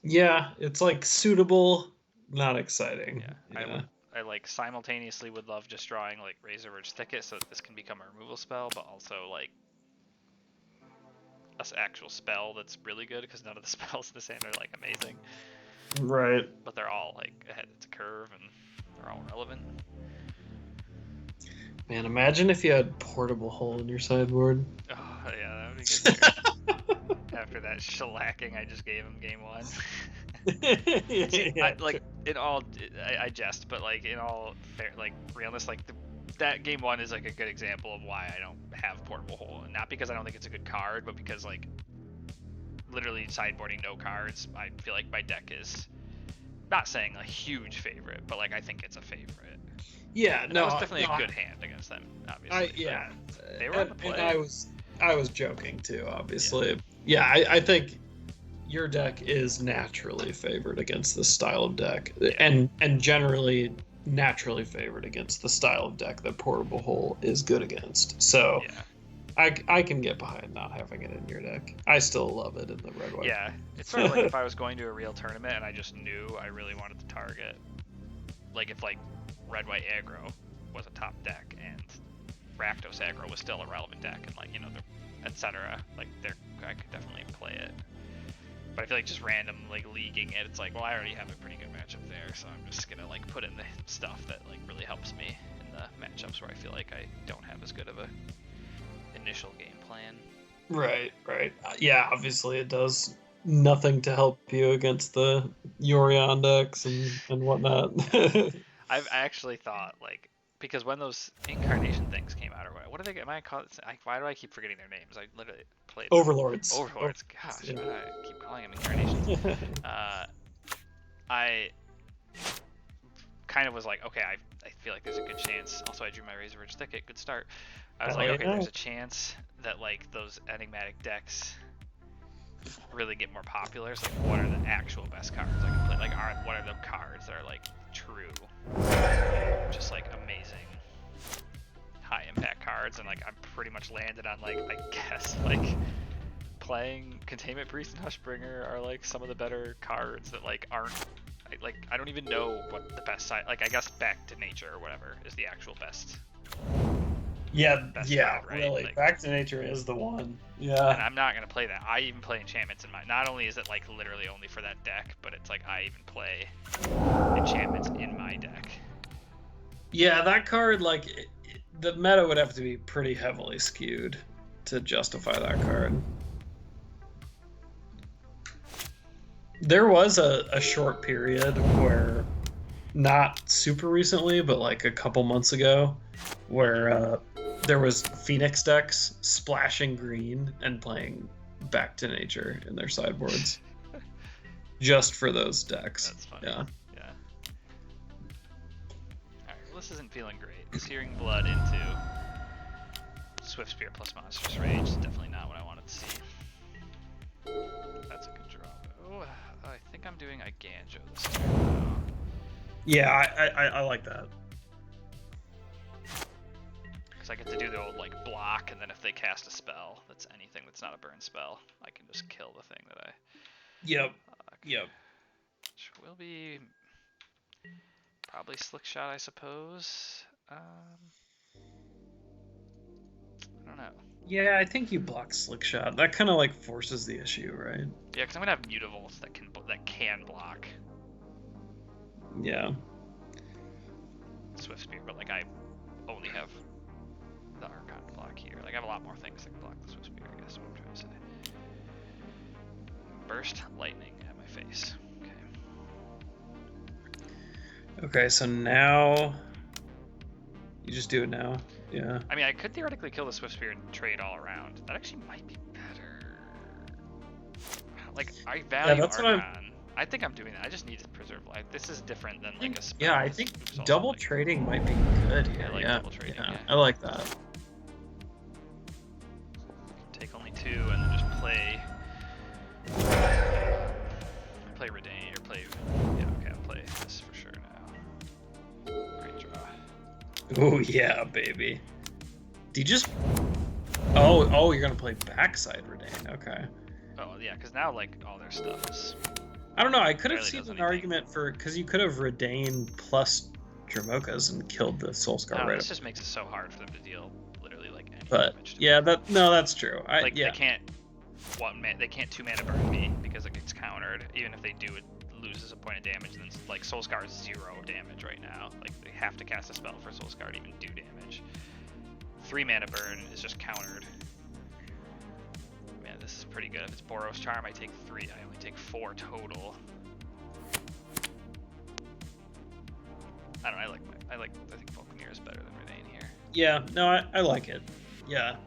Yeah, it's like suitable, not exciting. Yeah. I like simultaneously would love just drawing like Razor Ridge Thicket so that this can become a removal spell, but also like an actual spell that's really good because none of the spells in this hand are like amazing. Right. But they're all like ahead. It's a curve and they're all relevant. Man, imagine if you had Portable Hole in your sideboard. Oh yeah, that would be good. After that shellacking I just gave him game 1. See, I jest, but like in all fair, like realness, like that game 1 is like a good example of why I don't have Portable Hole, and not because I don't think it's a good card, but because like literally sideboarding no cards, I feel like my deck is not saying a huge favorite, but like I think it's a favorite. Yeah, and that was definitely a good hand against them, obviously. They were on the play. And I was joking too, obviously. Yeah, I think your deck is naturally favored against this style of deck, and generally naturally favored against the style of deck that Portable Hole is good against. So I can get behind not having it in your deck. I still love it in the red white. Yeah, it's sort of like if I was going to a real tournament and I just knew I really wanted to target, like if like red white aggro was a top deck and Rakdos aggro was still a relevant deck, and like etc. Like I could definitely play it. But I feel like just random like leaguing it, it's like, well, I already have a pretty good matchup there, so I'm just gonna like put in the stuff that like really helps me in the matchups where I feel like I don't have as good of a initial game plan. Right. Yeah, obviously it does nothing to help you against the Yorion decks and whatnot. I actually thought like, because when those incarnation things came out, or what do they get? Why do I keep forgetting their names? I literally played Overlords. Gosh, yeah. I keep calling them incarnations. I kind of was like, okay, I feel like there's a good chance. Also, I drew my Razor Ridge Thicket. Good start. I was like, okay, there's a chance that like those enigmatic decks really get more popular. So like, what are the actual best cards I can play? Like, what are the cards that are like true, just like amazing, high impact cards? And like I'm pretty much landed on like, I guess like playing Containment Priest and Hushbringer are like some of the better cards that like aren't like, I don't even know what the best side, like I guess Back to Nature or whatever is the actual best. Best card, right? Really. Like, Back to Nature is the one. Yeah. And I'm not gonna play that. I even play enchantments in my. Not only is it like literally only for that deck, but it's like I even play enchantments in my deck. Yeah, that card, like the meta would have to be pretty heavily skewed to justify that card. There was a short period where, not super recently, but like a couple months ago, where there was Phoenix decks splashing green and playing Back to Nature in their sideboards. Just for those decks. That's funny. Yeah. Alright, well this isn't feeling great. Searing Blood into Swift Spear plus Monstrous Rage is definitely not what I wanted to see. That's a good draw though. I think I'm doing a Ganjo this turn. Yeah, I like that. Because I get to do the old like block, and then if they cast a spell that's anything that's not a burn spell, I can just kill the thing that I. Yep. Which will be probably Slick Shot, I suppose. I don't know. Yeah, I think you block Slick Shot. That kind of like forces the issue, right? Yeah, because I'm gonna have Mutavaults that can block. Yeah. Swift Spear, but like I only have the Archon to block here. Like I have a lot more things that can block the Swift Spear, I guess is what I'm trying to say. Burst lightning at my face. Okay, so now you just do it now. Yeah. I mean, I could theoretically kill the Swift Spear and trade all around. That actually might be better. Like I value Archon. I think I'm doing that. I just need to preserve life. This is different than like a spell. Yeah, I think double trading might be good here. Yeah, double trading. Yeah. I like that. Take only 2 and then just play Redain or play. Yeah, okay, I'll play this for sure now. Great draw. Oh yeah, baby. Do you just Oh, you're gonna play backside Redain. Okay. Oh yeah, because now like all their stuff is. I don't know. I could have Barely seen does an anything. argument for because you could have Redain plus Dramokas and killed the Soulscar No, right this up. just makes it so hard for them to deal literally like any But damage. yeah, that's true. Like they can't they can't 2-mana burn me because it gets countered. Even if they do, it loses a point of damage. And then like Soulscar is 0 damage right now. Like they have to cast a spell for Soulscar to even do damage. 3-mana burn is just countered. Man, this is pretty good. If it's Boros Charm, I take 3. I only take 4 total. I don't know. I think Volcamir is better than Redain here. Yeah, no, I like it. Yeah.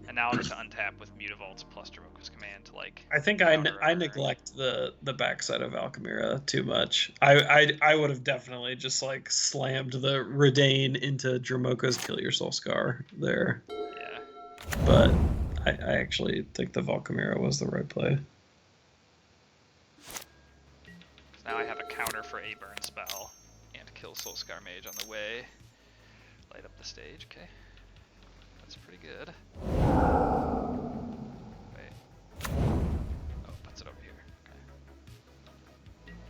And now I'll get to untap with Mutavault's plus Dramoka's Command to like. I think I neglect the backside of Alchemira too much. I would have definitely just like slammed the Redain into Dramoka's Kill Your Soulscar there. Yeah. But I actually think the Valkymera was the right play. So now I have a counter for a burn spell and kill Soulscar Mage on the way. Light up the stage, okay. That's pretty good. Wait. Oh, it puts it over here. Okay.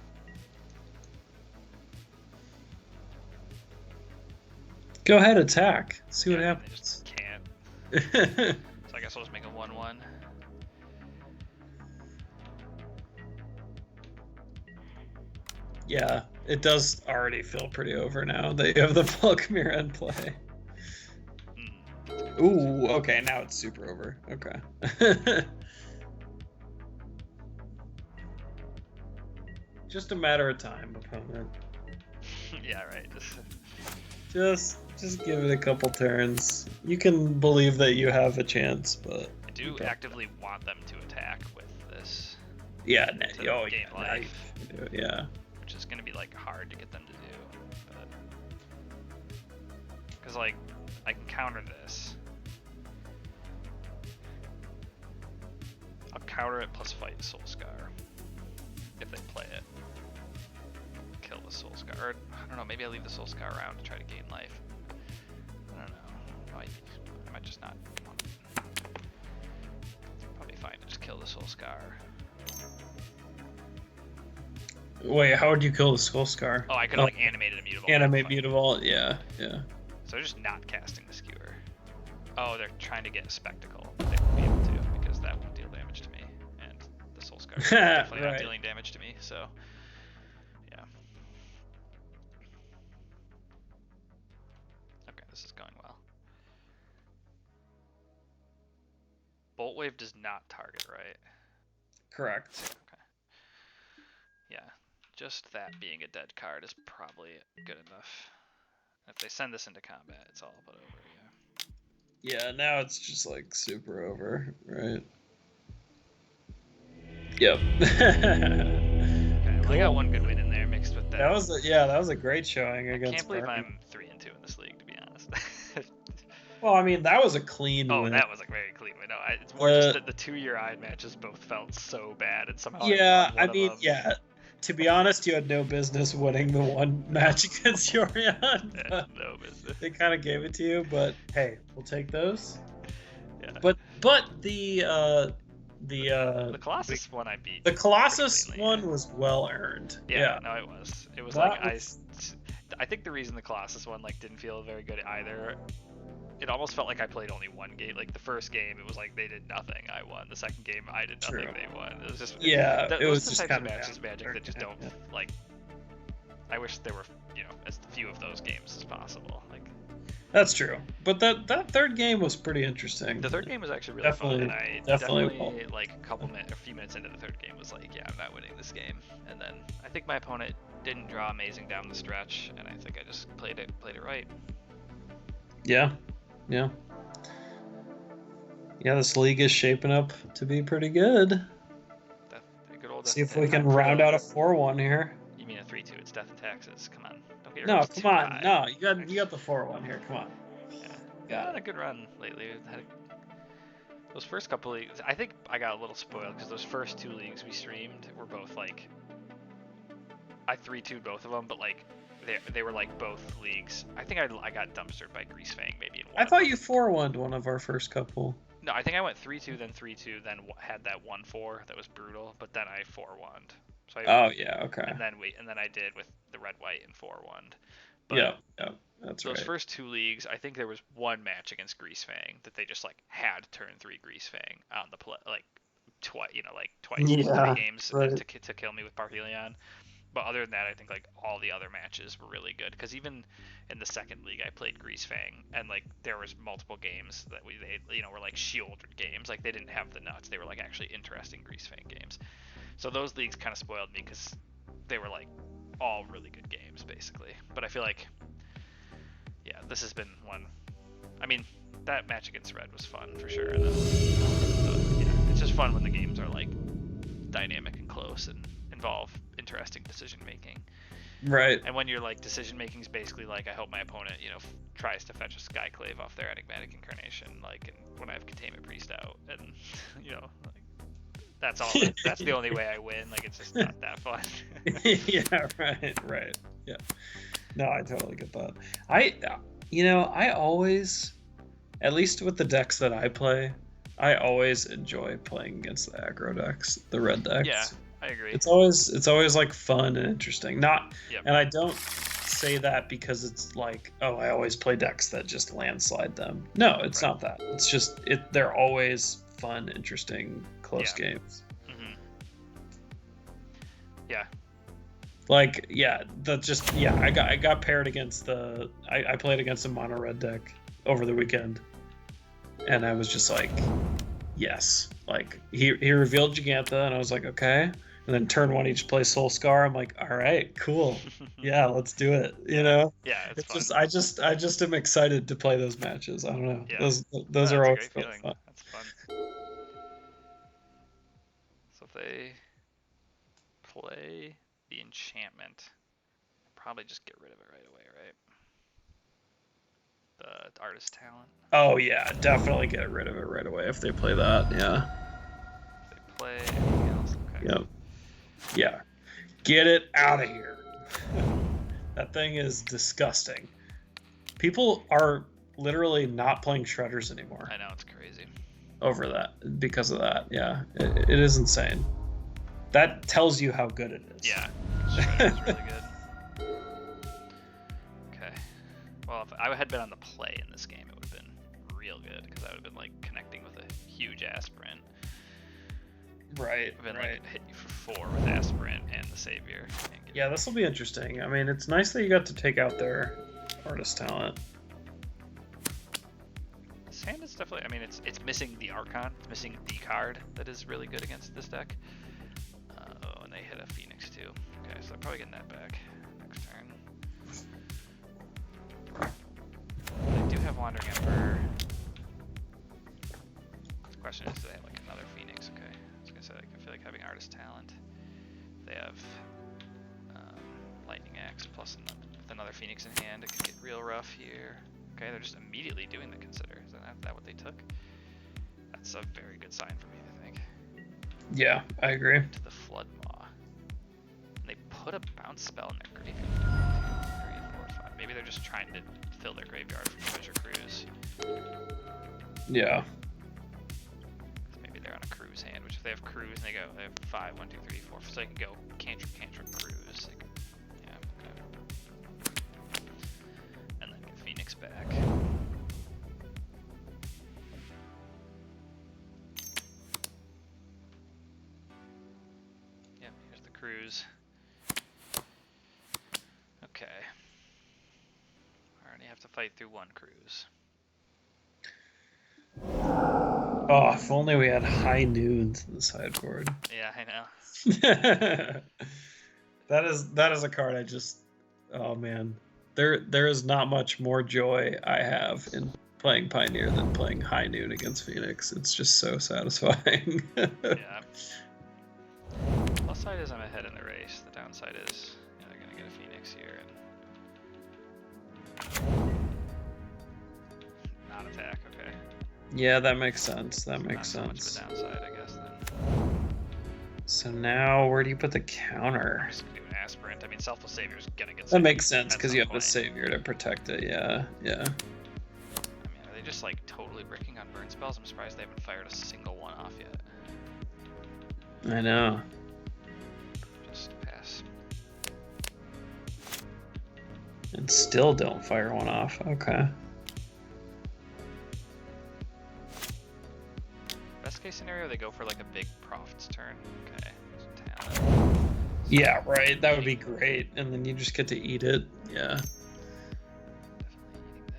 Go ahead, attack. See what They happens. just can't. So I guess I'll just make a 1/1. Yeah, it does already feel pretty over now that you have the Valkymera in play. Ooh, okay, now it's super over. Okay. Just a matter of time, opponent. Yeah, right. Just give it a couple turns. You can believe that you have a chance, but I do actively want them to attack with this. Yeah, Gain life. Yeah. Which is gonna be like hard to get them to do, but because like I can counter this. I'll counter it plus fight Soulscar if they play it. Kill the Soulscar. Or, I don't know, maybe I leave the Soulscar around to try to gain life. I don't know. I might just not. Probably fine to just kill the Soulscar. Wait, how would you kill the Soulscar? Oh, I could have like animated a Mutavault. Animate Mutavault, yeah. So they're just not casting the Skewer. Oh, they're trying to get a Spectacle. They won't be able to because that won't deal damage to me. And the Soulscar is definitely not dealing damage to me, so yeah. Okay, this is going well. Bolt Wave does not target, right? Correct. Okay. Yeah, just that being a dead card is probably good enough. If they send this into combat, it's all but over, yeah. Yeah, now it's just like super over, right? Yep. Okay, well, I got one good win in there mixed with that. That was a great showing against. I can't believe Bernie. I'm 3-2 in this league, to be honest. Well, I mean, that was a clean win. That was a very clean win. No, it's more just that the 2-year-eyed matches both felt so bad, and somehow yeah, I mean, yeah. To be honest, you had no business winning the one match against Yorion. Yeah, no business. They kind of gave it to you, but hey, we'll take those. Yeah. But the Colossus one I beat. The Colossus one was well earned. Yeah, no, it was. It was That like I think the reason the Colossus one like didn't feel very good either. It almost felt like I played only one game. Like the first game, it was like they did nothing, I won. The second game, I did nothing, True. they won. It was just it was the just types kind of of matches Magic that just don't like. I wish there were as few of those games as possible. Like that's true, but that third game was pretty interesting. the third game was actually really fun, and I definitely like a few minutes into the third game was like, yeah, I'm not winning this game. And then I think my opponent didn't draw amazing down the stretch, and I think I just played it right. Yeah. This league is shaping up to be pretty good. See if we can round out a 4-1 here. You mean a 3-2? It's Death and Taxes. Come on. Don't get No, come on. No, you got the 4-1 here. Come on. Yeah. Got a good run lately. Those first couple leagues, I think I got a little spoiled because those first 2 leagues we streamed were both like I 3-2'd both of them, but like they were like both leagues. I think I got dumpstered by Greasefang maybe in one. I thought you 4-1'd one of our first couple. No, I think I went 3-2, then 3-2, then had that 1-4 that was brutal, but then I 4-1'd. So oh yeah, okay. And then I did with the red white and 4-1'd. Yeah, that's those right. first two leagues, I think there was one match against Greasefang that they just like had turn 3 Greasefang on the play, like twice, Yeah, 3 games right. to kill me with Parhelion. But other than that, I think like all the other matches were really good, because even in the second league I played Greasefang, and like there was multiple games that they were like shielded games, like they didn't have the nuts, they were like actually interesting Greasefang games. So those leagues kind of spoiled me because they were like all really good games basically. But I feel like, yeah, this has been one. I mean, that match against Red was fun for sure. And then, yeah, it's just fun when the games are like dynamic and close and involve interesting decision making. Right. And when your like decision making is basically like, I hope my opponent tries to fetch a Skyclave off their enigmatic incarnation, like, and when I have Containment Priest out, and like, that's all. That's the only way I win. Like, it's just not that fun. Yeah. Right. Yeah. No, I totally get that. I always, at least with the decks that I play, I always enjoy playing against the aggro decks, the red decks. Yeah, I agree. It's always like fun and interesting. Yep. And I don't say that because it's like, oh, I always play decks that just landslide them. No, it's not that. It's just they're always fun, interesting, close games. Mm-hmm. Yeah. Like, yeah, I got paired against I played against a mono red deck over the weekend, and I was just like, yes. Like, he revealed Gigantha, and I was like, okay. And then turn 1 each play Soul Scar. I'm like, all right, cool. Yeah, let's do it. Yeah, it's fun. just I just am excited to play those matches. I don't know. Yeah. Those are always fun. That's fun. So if they play the enchantment, probably just get rid of it right away, right? The artist talent. Oh yeah, definitely get rid of it right away if they play that. Yeah. If they play anything else, okay. Yep. Yeah. Get it out of here. That thing is disgusting. People are literally not playing shredders anymore. I know, it's crazy. Over that, because of that. Yeah, it is insane. That tells you how good it is. Yeah, shredder's really good. Okay. Well, if I had been on the play in this game, it would have been real good, because I would have been like connecting with a huge aspirant. Right. I've been like hit you for 4 with aspirant and the savior. Yeah, this will be interesting. I mean, it's nice that you got to take out their artist talent. This hand is definitely, I mean, it's missing the Archon. It's missing the card that is really good against this deck. Oh, and they hit a Phoenix too. Okay, so I'm probably getting that back next turn. They do have Wandering Emperor. The question is, do they have like another Phoenix? Okay, I was gonna say, like, I feel like having artist talent. They have Lightning Axe plus with another Phoenix in hand. It could get real rough here. Okay, they're just immediately doing the Consider. Is that what they took? That's a very good sign for me, I think. Yeah, I agree. To the Flood Maw. And they put a bounce spell in their graveyard. 2, 3, 4, 5. Maybe they're just trying to fill their graveyard from Treasure Cruise. Yeah. Maybe they're on a Cruise hand, which if they have Cruise and they have 5, 1, 2, 3, 4, so they can go cantrip, Cruise. Yeah, okay. And then get Phoenix back. Yep, here's the Cruise. Okay. I already have to fight through 1 Cruise. Oh, if only we had high noons in the sideboard. Yeah, I know. That is a card I just, oh man. There is not much more joy I have in playing Pioneer than playing High Noon against Phoenix. It's just so satisfying. Yeah. Plus side is I'm ahead in the race. The downside is they're gonna get a Phoenix here and not attack. Okay. Yeah, that makes sense. That makes sense. Not so much of a downside, I guess. Then. So now, where do you put the counter? I'm just gonna do an Aspirant. I mean, Selfless Savior's gonna get. That makes sense because you have the Savior to protect it. Yeah. I mean, are they just like totally bricking on burn spells? I'm surprised they haven't fired a single one off yet. I know. Just pass. And still don't fire one off. Okay. Best case scenario, they go for like a big Prophet's turn. Okay. Talent. Yeah, right. That would be great. And then you just get to eat it. Yeah. Definitely eating that.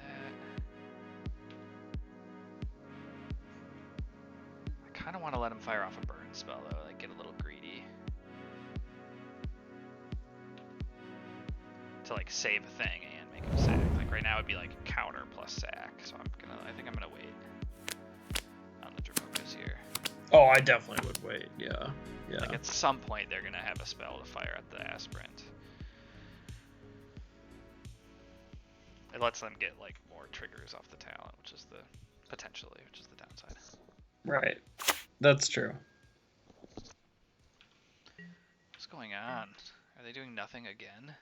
I kind of want to let him fire off a burn spell though, like get a little greedy. To like save a thing and make him sack. Like right now it'd be like counter plus sack. So I think I'm gonna wait on the Dramokas here. Oh, I definitely would wait. Yeah. Yeah. Like at some point they're gonna have a spell to fire at the Aspirant. It lets them get like more triggers off the talent, which is the downside. Right. That's true. What's going on? Are they doing nothing again?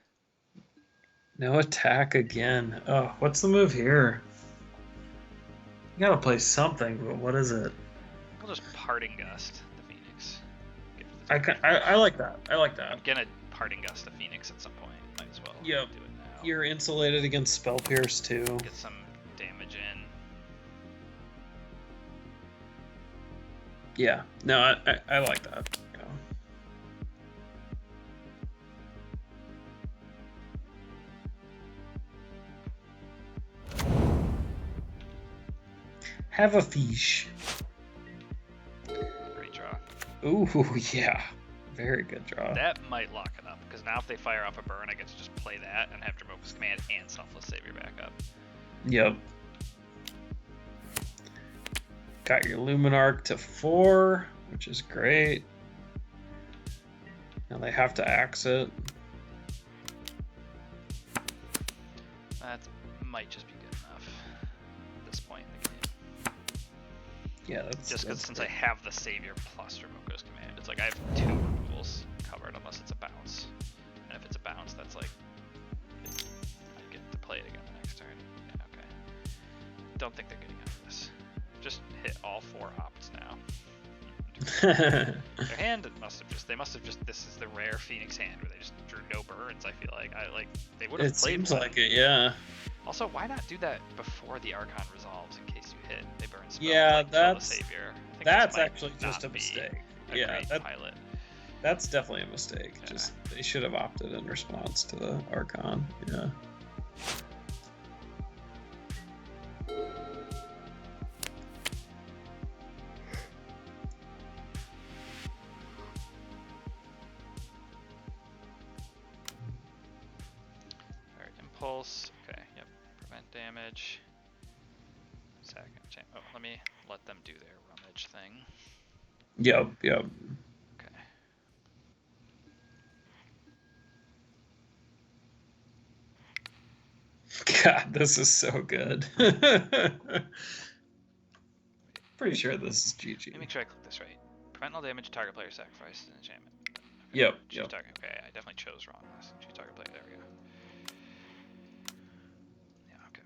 No attack again. Oh, what's the move here? You gotta play something, but what is it? We'll just Parting Gust the Phoenix. I like that. I like that. I'm gonna Parting Gust the Phoenix at some point. Might as well Yep. do it now. You're insulated against Spell Pierce too. Get some damage in. Yeah. No, I like that. Yeah. Have a fish. Great draw. Ooh, yeah. Very good draw. That might lock it up, because now if they fire off a burn, I get to just play that and have Dramoka's Command and Selfless Savior back up. Yep. Got your Luminarch to 4, which is great. Now they have to axe it. That might just be good enough at this point in the game. Yeah, that's Just because since I have the Savior plus Dramoka's Command, it's like I have 2 removals covered unless it's a bounce. And if it's a bounce, that's like I get to play it again the next turn. Yeah, okay. Don't think they're getting out of this. Just hit all 4 opts now. Their hand they must have just this is the rare Phoenix hand where they just drew no burns. I feel like they would have It played seems one. like it, yeah. Also, why not do that before the Archon resolves in case you hit? They burn spells. Yeah, like, that's the Savior. I think that's this might actually just a not be mistake. a Yeah, great pilot. that's definitely a mistake. Yeah. Just they should have opted in response to the Archon. Yeah. Alright, impulse. Okay, yep. Prevent damage. Second chain. Oh, let me let them do their rummage thing. Yep. Yep. Okay. God, this is so good. Pretty sure this is GG. Let me make sure I click this right. Prevent all damage, target player sacrifices an enchantment. Okay. Yep. Choose Yep. target. Okay, I definitely chose wrong last. Choose target player. There we go. Yeah, okay.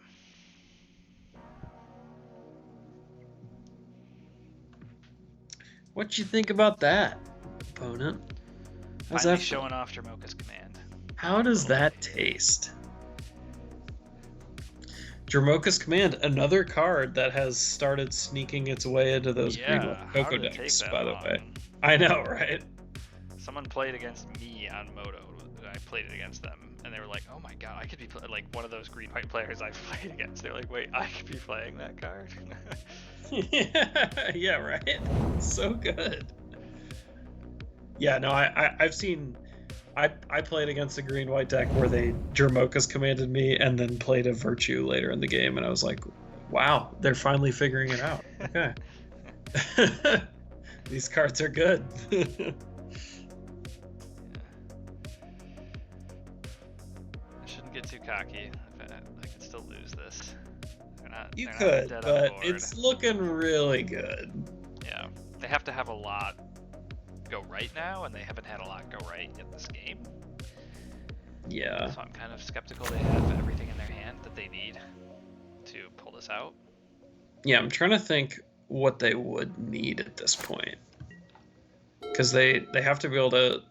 What you think about that, opponent? How's Finally that? showing off Dramoka's Command. How does that taste? Dramoka's Command, another card that has started sneaking its way into those green Yeah, how Coco did it take decks, that by the long? way. I know, right? Someone played against me on Moto. I played it against them, and they were like, "Oh my god, I could be like one of those green-white players I've played against." They're like, "Wait, I could be playing that card." Yeah, right? So good. Yeah, no, I've seen... I played against a green-white deck where they Dramoka's commanded me and then played a Virtue later in the game, and I was like, wow, they're finally figuring it out. Okay. These cards are good. I shouldn't get too cocky. I could still lose this. You they're could, not dead on the but board. it's looking really good. Yeah, they have to have a lot go right now, and they haven't had a lot go right in this game. Yeah. So I'm kind of skeptical they have everything in their hand that they need to pull this out. Yeah, I'm trying to think what they would need at this point. Because they have to be able to...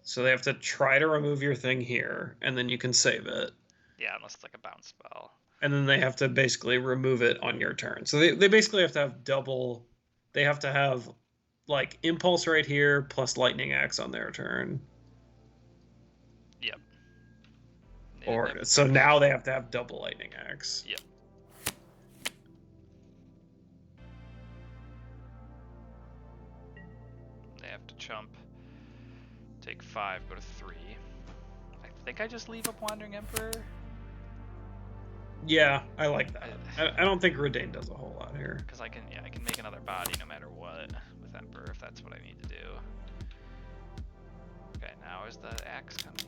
So they have to try to remove your thing here, and then you can save it. Yeah, unless it's like a bounce spell. And then they have to basically remove it on your turn. So they basically have to have double... They have to have, like, Impulse right here, plus Lightning Axe on their turn. Yep. Or so now they have to have double Lightning Axe. Yep. They have to chump. Take 5, go to 3. I think I just leave up Wandering Emperor. Yeah, I like that. I don't think Redain does a whole lot here. Because I can make another body no matter what with Emperor if that's what I need to do. Okay, now is the axe coming?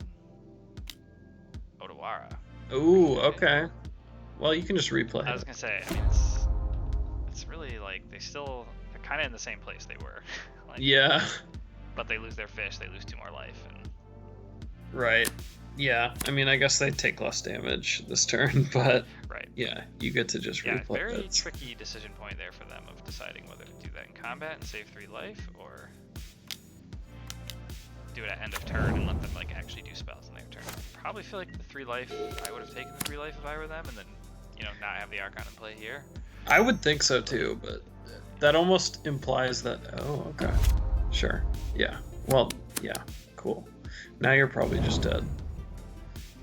Odawara. Ooh, okay. Well, you can just replay I was it. gonna say, I mean, it's really like they're kind of in the same place they were. Like, Yeah. But they lose their fish, they lose 2 more life, and Right. Yeah. I mean, I guess they take less damage this turn, but right. Yeah, you get to just replay very it. tricky decision point there for them of deciding whether to do that in combat and save 3 life, or do it at end of turn and let them like actually do spells in their turn. Probably feel like the 3 life, I would have taken the 3 life if I were them, and then not have the Archon in play here. I would think so too, but that almost implies that. Oh, okay, sure, yeah. Well, yeah, cool. Now you're probably just dead.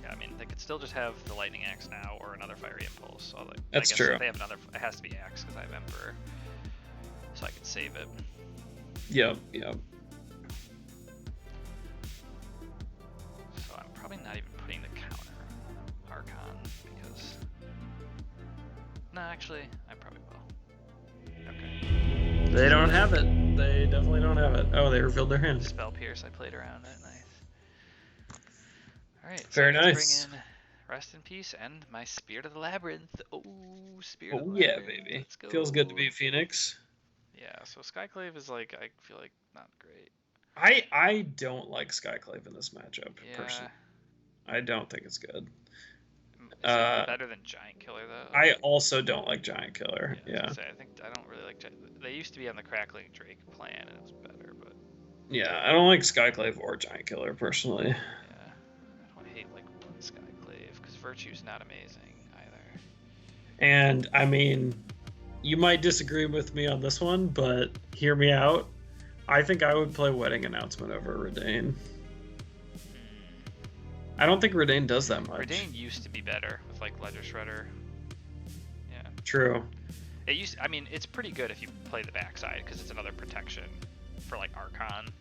Yeah, I mean they could still just have the Lightning Axe now or another Fiery Impulse. So That's I guess true. If they have another, it has to be Axe because I have Emperor, so I can save it. Yep. So I'm probably not even putting the counter Archon because... No, actually, I probably will. Okay. They don't have it. They definitely don't have it. Oh, they revealed their hand. Spell Pierce, I played around it. Nice. Alright, Very so nice. Bring in Rest in Peace and my Spirit of the Labyrinth. Oh, Spirit of the Oh yeah, Labyrinth. baby. Let's go. Feels good to be Phoenix. Yeah, so Skyclave is like, I feel like not great. I don't like Skyclave in this matchup, Yeah. personally. I don't think it's good. Is it better than Giant Killer though? I also don't like Giant Killer. Yeah. I don't really like Giant. They used to be on the Crackling Drake plan and it was better, but Yeah, I don't like Skyclave or Giant Killer personally. yeah, I don't hate like one Skyclave because Virtue's not amazing either. And I mean, you might disagree with me on this one, but hear me out. I think I would play Wedding Announcement over Redain. I don't think Redain does that much. Redain used to be better with like Ledger Shredder. Yeah. True. I mean, it's pretty good if you play the backside because it's another protection for like Archon.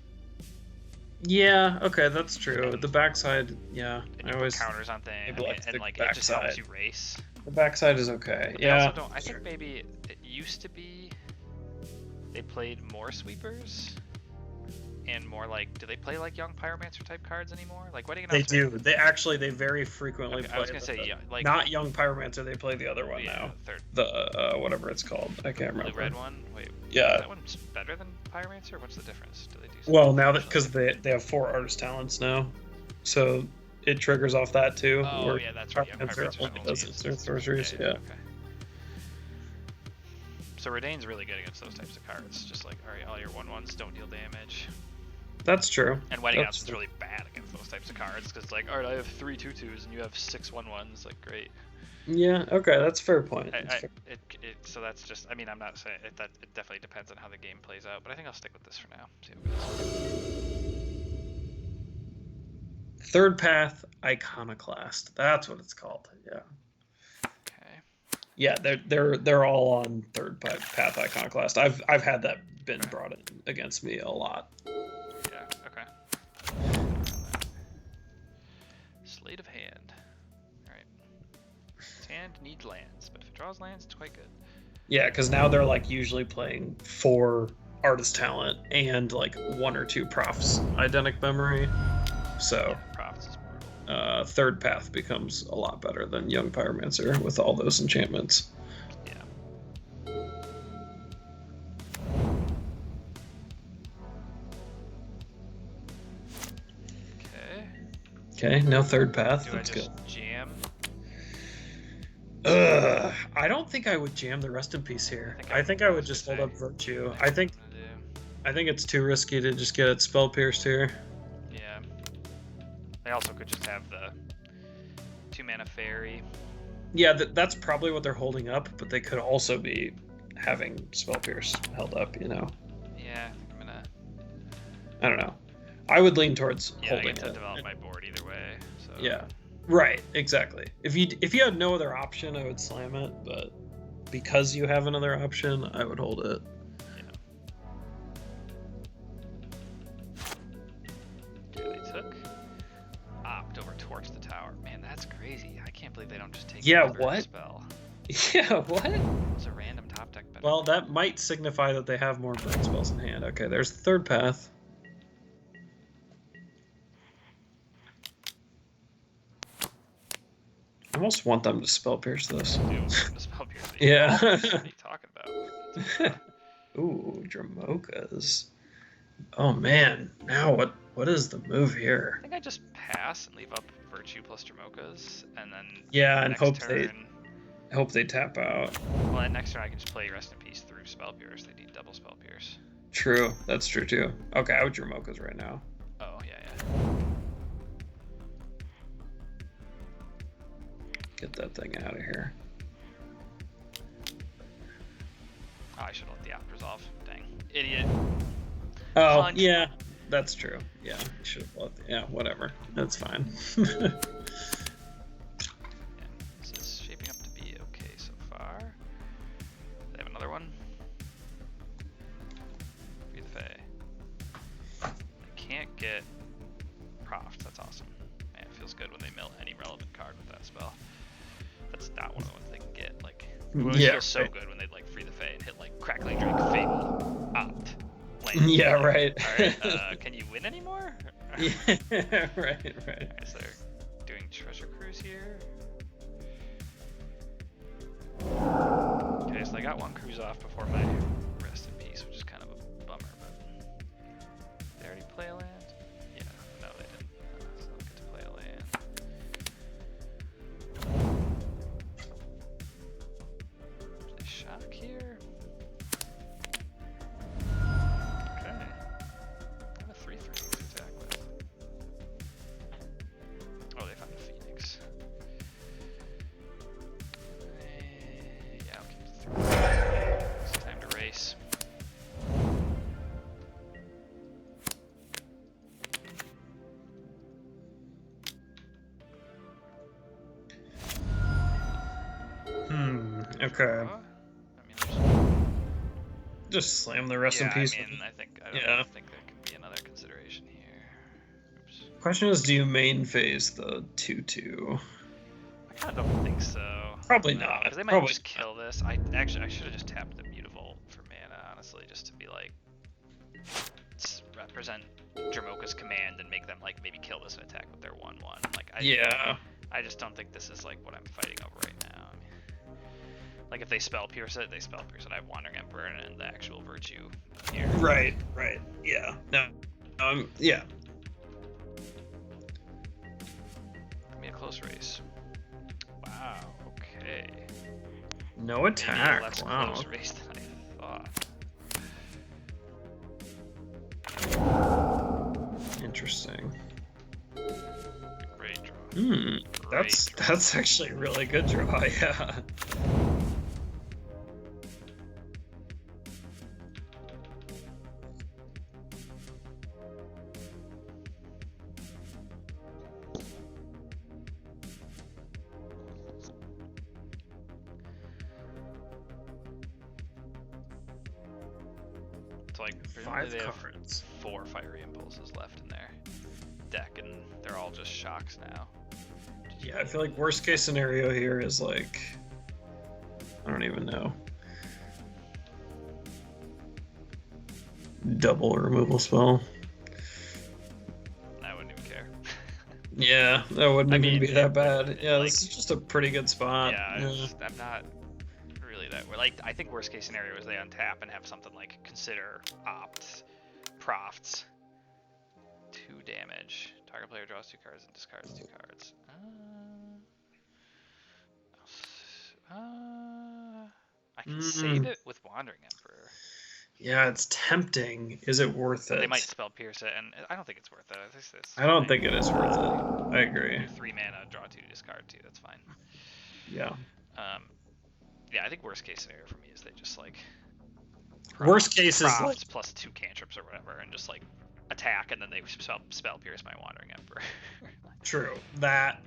Yeah. Okay, that's true. The backside, yeah. And you put counters on things, and like it just helps you race. The backside is okay. But yeah. I think maybe it used to be they played more sweepers and more like, do they play like Young Pyromancer type cards anymore? Like Wedding Announcement? They do. They very frequently play. I was gonna say, yeah, like not Young Pyromancer. They play the other one now. The whatever it's called. I can't remember. The red one. Wait. Yeah. Is that one's better than Pyromancer? What's the difference? Do they do? Well, now that because they have 4 artist talents now, so it triggers off that too. Oh yeah, that's right. Young Pyromancer only does instant sorceries. Yeah. Okay. So Redain's really good against those types of cards. Just like, alright, all your 1/1s don't deal damage. That's true. And Wedding Announcement is really bad against those types of cards because it's like, alright, I have 3 2/2s and you have 6 1/1s. Like, great. Yeah. Okay, that's a fair point. So that's just. I mean, I'm not saying it. That it definitely depends on how the game plays out, but I think I'll stick with this for now. See what goes. Third Path Iconoclast. That's what it's called. Yeah. Okay. Yeah, they're all on Third Path Iconoclast. I've had that been brought in against me a lot. Yeah. Okay. Slate of Hand. All right. Its hand needs lands, but if it draws lands, it's quite good. Yeah, because now they're like usually playing 4 artist talent and like 1 or 2 profs Identic Memory. So yeah, profs is brutal. Third Path becomes a lot better than Young Pyromancer with all those enchantments. Yeah. Okay, no third path. Do That's I just good. jam? I don't think I would jam the rest in peace here. I I think I would was just gonna hold say, up Virtue. that's I what think I'm gonna do. I think it's too risky to just get it spell pierced here. Yeah. They also could just have the 2-mana fairy. Yeah, that's probably what they're holding up, but they could also be having spell pierce held up, you know. Yeah, I think I'm gonna. I don't know. I would lean towards Yeah, holding I get to it. develop my board either way. So. Yeah. Right, exactly. If you had no other option, I would slam it, but because you have another option, I would hold it. Yeah. Okay, they took Opt over Torch the Tower. Man, that's crazy. I can't believe they don't just take Yeah, the what? spell. Yeah, what? It's a random top deck better. Well, that might signify that they have more burn spells in hand. Okay, there's the third path. I almost want them to spell pierce this. I do want them to spell pierce. Yeah. What are you talking about? Ooh, Dramokas. Oh man, now what is the move I here? think I just pass and leave up Virtue plus Dramokas, and then Yeah, and next hope turn. they tap out. Well, then next turn I can just play Rest in Peace through Spell Pierce. They need double Spell Pierce. True, that's true too. Okay, I would Dramokas right now. Oh yeah. Get that thing out of here. Oh, I should have let the Opt resolve. Dang, idiot. Oh Hunt. yeah, that's true. Yeah, should have let. Yeah, whatever. That's fine. Yeah, this is shaping up to be okay so far. They have another one. Free the Fae. I can't get Profs. That's awesome. Man, it feels good when they mill any relevant card with that spell. That's not one of the ones they can get. Like, it always feels so good when they like free the Fae and hit like Crackling Drake, Fable, Opt, land. Yeah, right. Alright, can you win anymore? Yeah, right. Alright, so they're doing Treasure Cruise here. Okay, so they got one cruise off before my Rest in Peace, which is kind of a bummer, but they already play a land? Yeah, no they didn't. So they'll get to play a land. Do they shock here? Okay. I have a 3/3 to attack with. Oh, they found a Phoenix. Yeah, okay. It's time to race. Okay. I mean, there's Just slam the rest in peace. I mean, I Yeah. don't think there could be another consideration here. Oops. Question is, do you main phase the 2/2? I kind of don't think so. Probably not. Because they might Probably just kill this. I should have just tapped the Mutavault for mana, honestly, just to be like, represent Dramoka's command and make them like maybe kill this and attack with their 1/1. Like, I just don't think this is like what I'm fighting over right now. I mean, like if they spell pierce it, they spell pierce it. I have Wandering Emperor and the actual Virtue here. Right. Yeah. No. Yeah. Give me a close race. Wow. Okay. No Maybe a attack. less Wow. close race than I thought. Interesting. Great draw. That's Great draw. that's actually a really good draw. Yeah. It's like presumably they have 4 Fiery Impulses left in their deck, and they're all just shocks now. Yeah, I feel like worst case scenario here is like, I don't even know. Double removal spell. I wouldn't even care. Yeah, that wouldn't even be that bad. Yeah, like, this is just a pretty good spot. Yeah, I'm not really that. Like, I think worst case scenario is they untap and have something like consider Opt, Profts, 2 damage, Target player draws 2 cards and discards 2 cards. I can save it with Wandering Emperor. Yeah, it's tempting. Is it worth it? They might spell pierce it, and I don't think it's worth it. I don't think it is worth it. I agree. Do 3 mana, draw 2, discard 2. That's fine. Yeah. Yeah, I think worst case scenario for me is they just like. Worst case is like plus 2 cantrips or whatever, and just like attack, and then they spell pierce my Wandering Emperor. True. That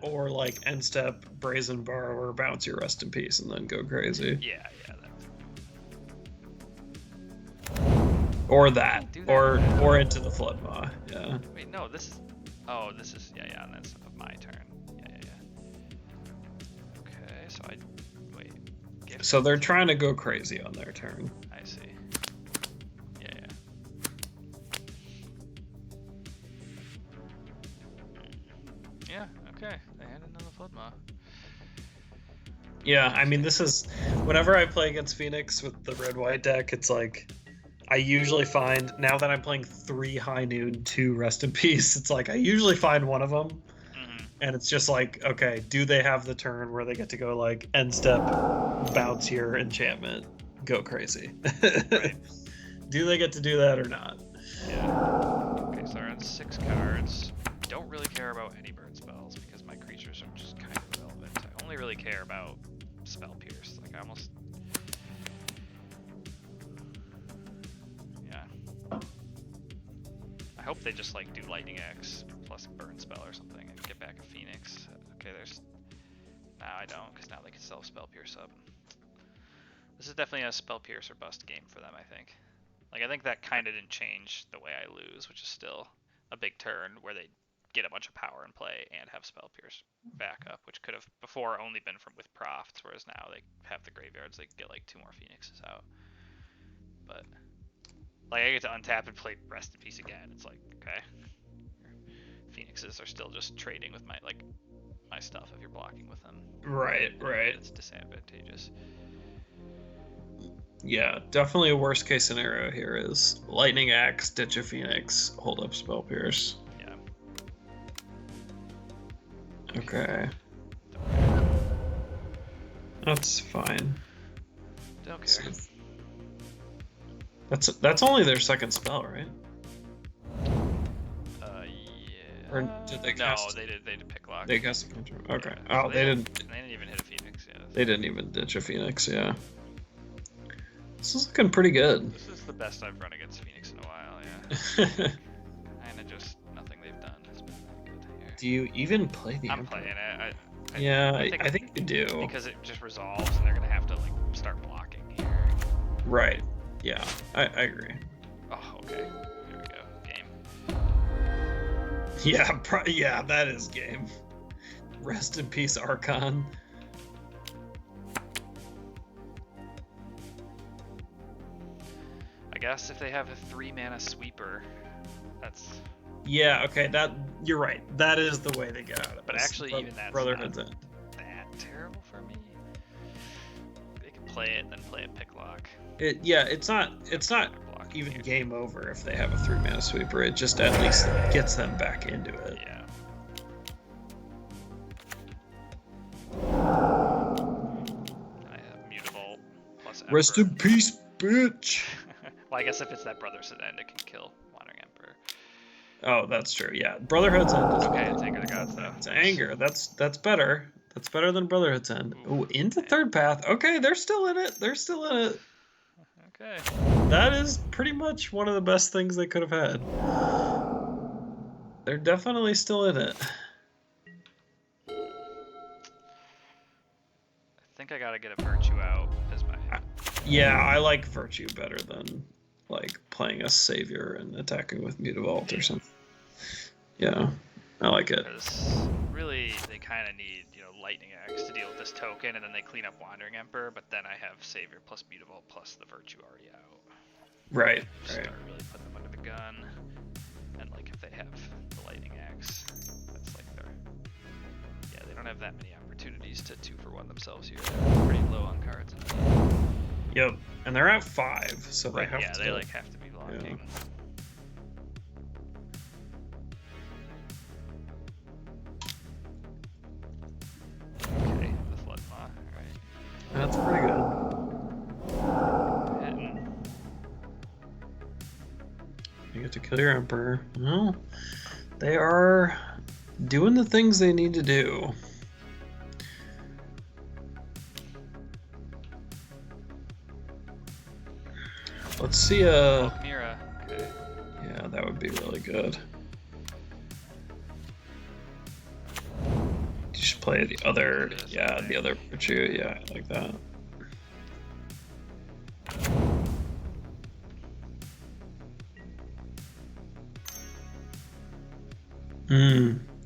or like end step Brazen Borrower, bounce your Rest in Peace, and then go crazy. Yeah. Or that. Or into the Flood Maw. Yeah. Wait, no, this is. Oh, this is and that's of my turn. Yeah. Okay, so wait. So they're trying to go crazy on their turn. I see. Yeah. Yeah. Okay. They had another Flood Maw. Yeah, I mean, this is whenever I play against Phoenix with the red-white deck, it's like I usually find, now that I'm playing 3 High Noon, 2 Rest in Peace, it's like I usually find one of them, and it's just like, okay, do they have the turn where they get to go like end step, bounce your enchantment, go crazy? Right. Do they get to do that or not? Yeah. Okay, so they're on 6 cards. Don't really care about any burn spells because my creatures are just kind of irrelevant. I only really care about spell pierce. Like I almost. I hope they just like do Lightning Axe plus burn spell or something and get back a Phoenix. Okay, there's. Now I don't, because now they can still spell pierce up. This is definitely a spell pierce or bust game for them, I think. Like I think that kind of didn't change the way I lose, which is still a big turn where they get a bunch of power in play and have spell pierce backup, which could have before only been with Profts, whereas now they have the graveyards, they can get like 2 more Phoenixes out. But like I get to untap and play Rest in Peace again. It's like, okay, Phoenixes are still just trading with my stuff if you're blocking with them. Right. It's disadvantageous. Yeah, definitely a worst case scenario here is Lightning Axe, ditch a Phoenix, hold up spell pierce. Yeah. Okay. That's fine. Don't care. That's only their second spell, right? Yeah. Or did they cast? No, they did pick lock. They cast a control. Okay. Yeah, Oh, they didn't. They didn't even hit a Phoenix. Yeah. They didn't even ditch a Phoenix. Yeah. This is looking pretty good. This is the best I've run against Phoenix in a while. Yeah. Kinda just nothing they've done has been that good here. Do you even play the? I'm Emperor? playing it. I think you do. Because it just resolves, and they're gonna have to like start blocking here. Right. Yeah, I agree. Oh, okay. Here we go. Game. Yeah, that is game. Rest in peace, Archon. I guess if they have a 3 mana sweeper, that's. Yeah. Okay. You're right. That is the way they get out of it. But actually, even that's Brotherhood's not that terrible for me. They can play it and then play a pick lock. It's not even here. Game over if they have a 3 mana sweeper. It just at least gets them back into it. Yeah. And I have Mutavault plus Emperor. Rest in peace, bitch. Well, I guess if it's that Brotherhood's End, it can kill Wandering Emperor. Oh, that's true. Yeah, Brotherhood's End is okay. It's Anger the Gods though. It's Anger. That's better. That's better than Brotherhood's End. Ooh, into third path. Okay, they're still in it. Okay. That is pretty much one of the best things they could have had. They're definitely still in it. I think I gotta get a Virtue out as my. Yeah, I like Virtue better than like playing a Savior and attacking with Mutavault or something. Yeah, I like it. Because really, they kind of need Lightning Axe to deal with this token, and then they clean up Wandering Emperor. But then I have Savior plus Mutavault plus the Virtue already out. Right. Start really putting them under the gun, and like if they have the Lightning Axe, that's like they don't have that many opportunities to 2-for-1 themselves here. They're pretty low on cards. Yep, and they're at 5, so they have to. Yeah, they like have to be blocking. That's pretty good. You get to kill your Emperor. Well, they are doing the things they need to do. Let's see Valkyria. Okay. Yeah, that would be really good. You should play the other, the other Pichu. Yeah, I like that.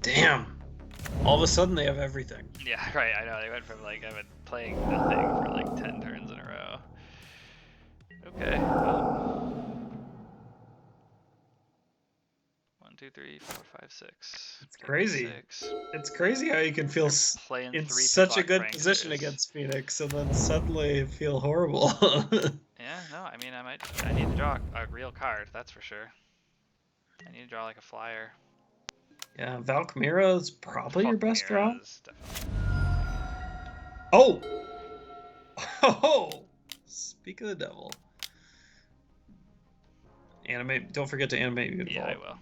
Damn. All of a sudden they have everything. Yeah, right, I know. They went from like, I've been playing nothing for like 10 turns in a row. Okay, well. 1, 2, 3, 4, 5, 6. It's crazy. 6. It's crazy how you can feel in such a good position against Phoenix and then suddenly feel horrible. Yeah, no, I mean, I need to draw a real card, that's for sure. I need to draw like a flyer. Yeah, Valkyria is probably your best draw. Definitely. Oh! Oh! Speak of the devil. Animate. Don't forget to animate Mutavault. Yeah, I will.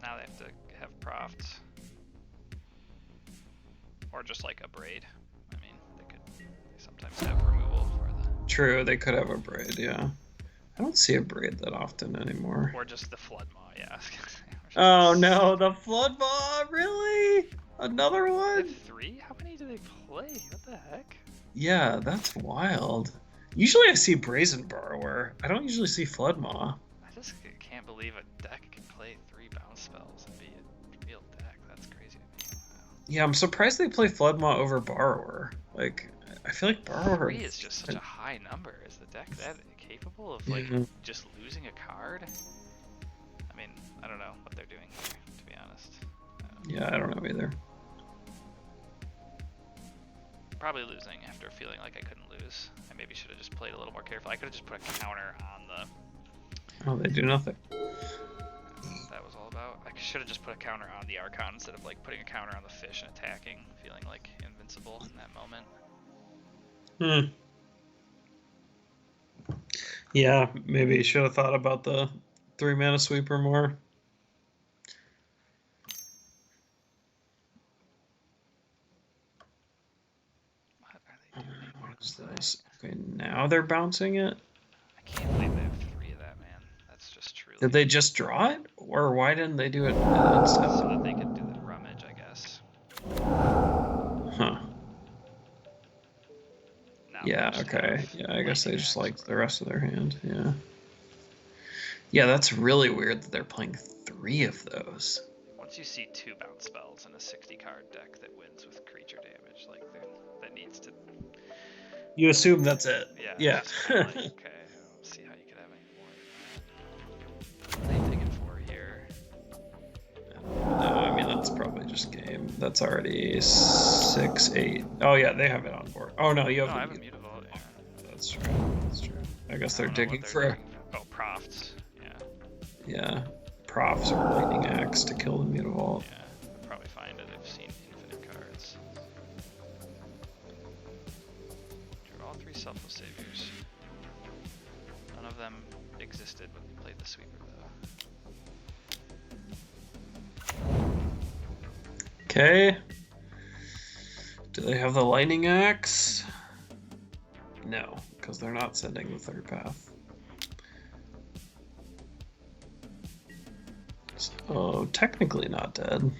Now they have to have profts. Or just like a braid. I mean, they sometimes have removal for the... True, they could have a braid, yeah. I don't see a braid that often anymore. Or just the flood maw, yeah. Oh no, the flood maw, really? Another one? They have 3? How many do they play? What the heck? Yeah, that's wild. Usually I see Brazen Borrower. I don't usually see flood maw. I just can't believe a deck can play 3 bounce spells and be a real deck. That's crazy to me. Wow. Yeah, I'm surprised they play flood maw over Borrower. Like, I feel like Borrower... 3 is just such a high number. Is the deck that capable of like just losing a card? I mean, I don't know what they're doing here, to be honest. Yeah, I don't know either. Probably losing after feeling like I couldn't lose. I maybe should have just played a little more careful. I could have just put a counter on the... Oh, they do nothing. That was all about. I should have just put a counter on the Archon instead of like putting a counter on the fish and attacking, feeling like invincible in that moment. Yeah, maybe you should have thought about the 3-mana sweeper more. What is this? Okay, now they're bouncing it? I can't believe they have 3 of that, man. That's just truly... Did they just draw it? Or why didn't they do it instead? So that they could do the rummage, I guess. Huh. Now yeah, okay. Yeah, I guess they just like the rest of their hand, yeah. Yeah, that's really weird that they're playing 3 of those. Once you see 2 bounce spells in a 60-card deck that wins with creature damage, like that needs to... You assume that's it. Yeah. Like, okay, I don't see how you could have any more than that. What are they taking for here? No, I mean, that's probably just game. That's already 6, 8. Oh, yeah, they have it on board. Oh, no, you have I have a Mutavault, yeah. That's true. That's true. I guess they're digging for... Oh, profts. Yeah. Yeah. Profs or Lightning Axe to kill the Mutavault. Yeah, they'll probably find it. They've seen infinite cards. Drew all 3 selfless saviors. None of them existed when we played the sweeper, though. Okay. Do they have the Lightning Axe? No, because they're not sending the 3rd path. So, technically not dead.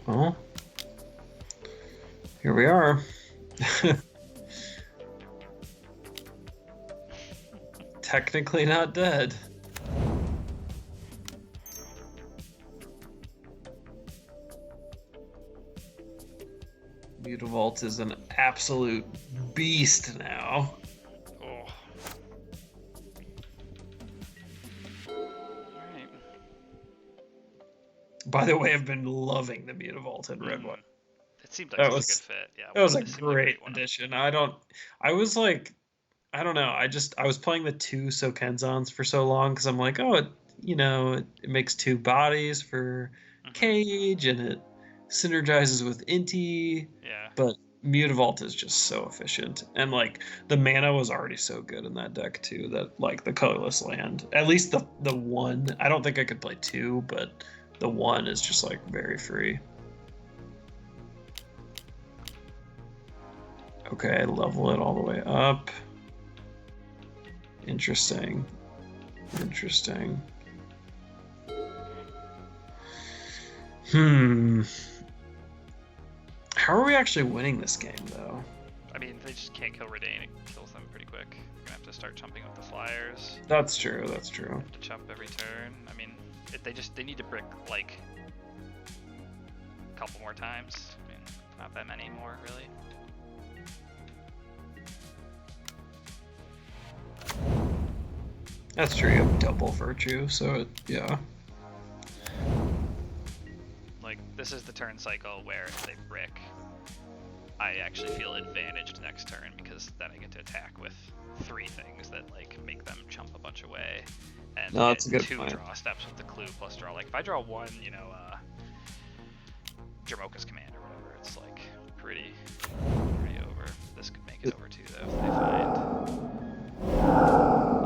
Well, here we are. Technically not dead. Mutavault is an absolute beast now. Oh. Alright. By the way, I've been loving the Mutavault in Red 1. It seemed like That such was a good fit. Yeah, that was a this seemed like great one. addition. I was like, I don't know. I was playing the two Sokenzans for so long because I'm like, oh, it makes two bodies for Cage and it synergizes with Inti. Yeah. But Mutavault is just so efficient, and like the mana was already so good in that deck too that like the colorless land, at least the one. I don't think I could play two, but the one is just like very free. Okay, level it all the way up. Interesting. Interesting. How are we actually winning this game, though? I mean, they just can't kill Redain. It kills them pretty quick. You're gonna have to start chumping with the flyers. That's true. That's true. Have to chump every turn. I mean, they need to brick like a couple more times. I mean, not that many more, really. That's true. You have double virtue, so yeah. Like, this is the turn cycle where if they brick, I actually feel advantaged next turn because then I get to attack with 3 things that like make them chump a bunch away. And no, that's a good 2 point. Draw steps with the clue plus draw. Like if I draw 1, Jamoka's command or whatever, it's like pretty over. This could make it over too though if they find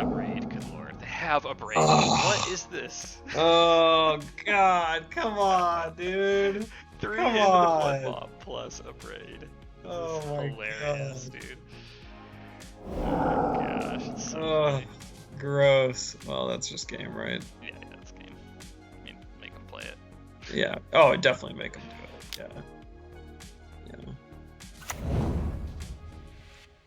a braid. Good lord, they have a braid. What is this? Oh god, come on, dude. 3 come into on. the flip-flop plus a braid. This Oh is my hilarious, god, dude. Oh my gosh, it's so funny. Gross. Well, that's just game, right? Yeah, it's game. I mean, make them play it. Yeah. Oh, definitely make them do it. Yeah.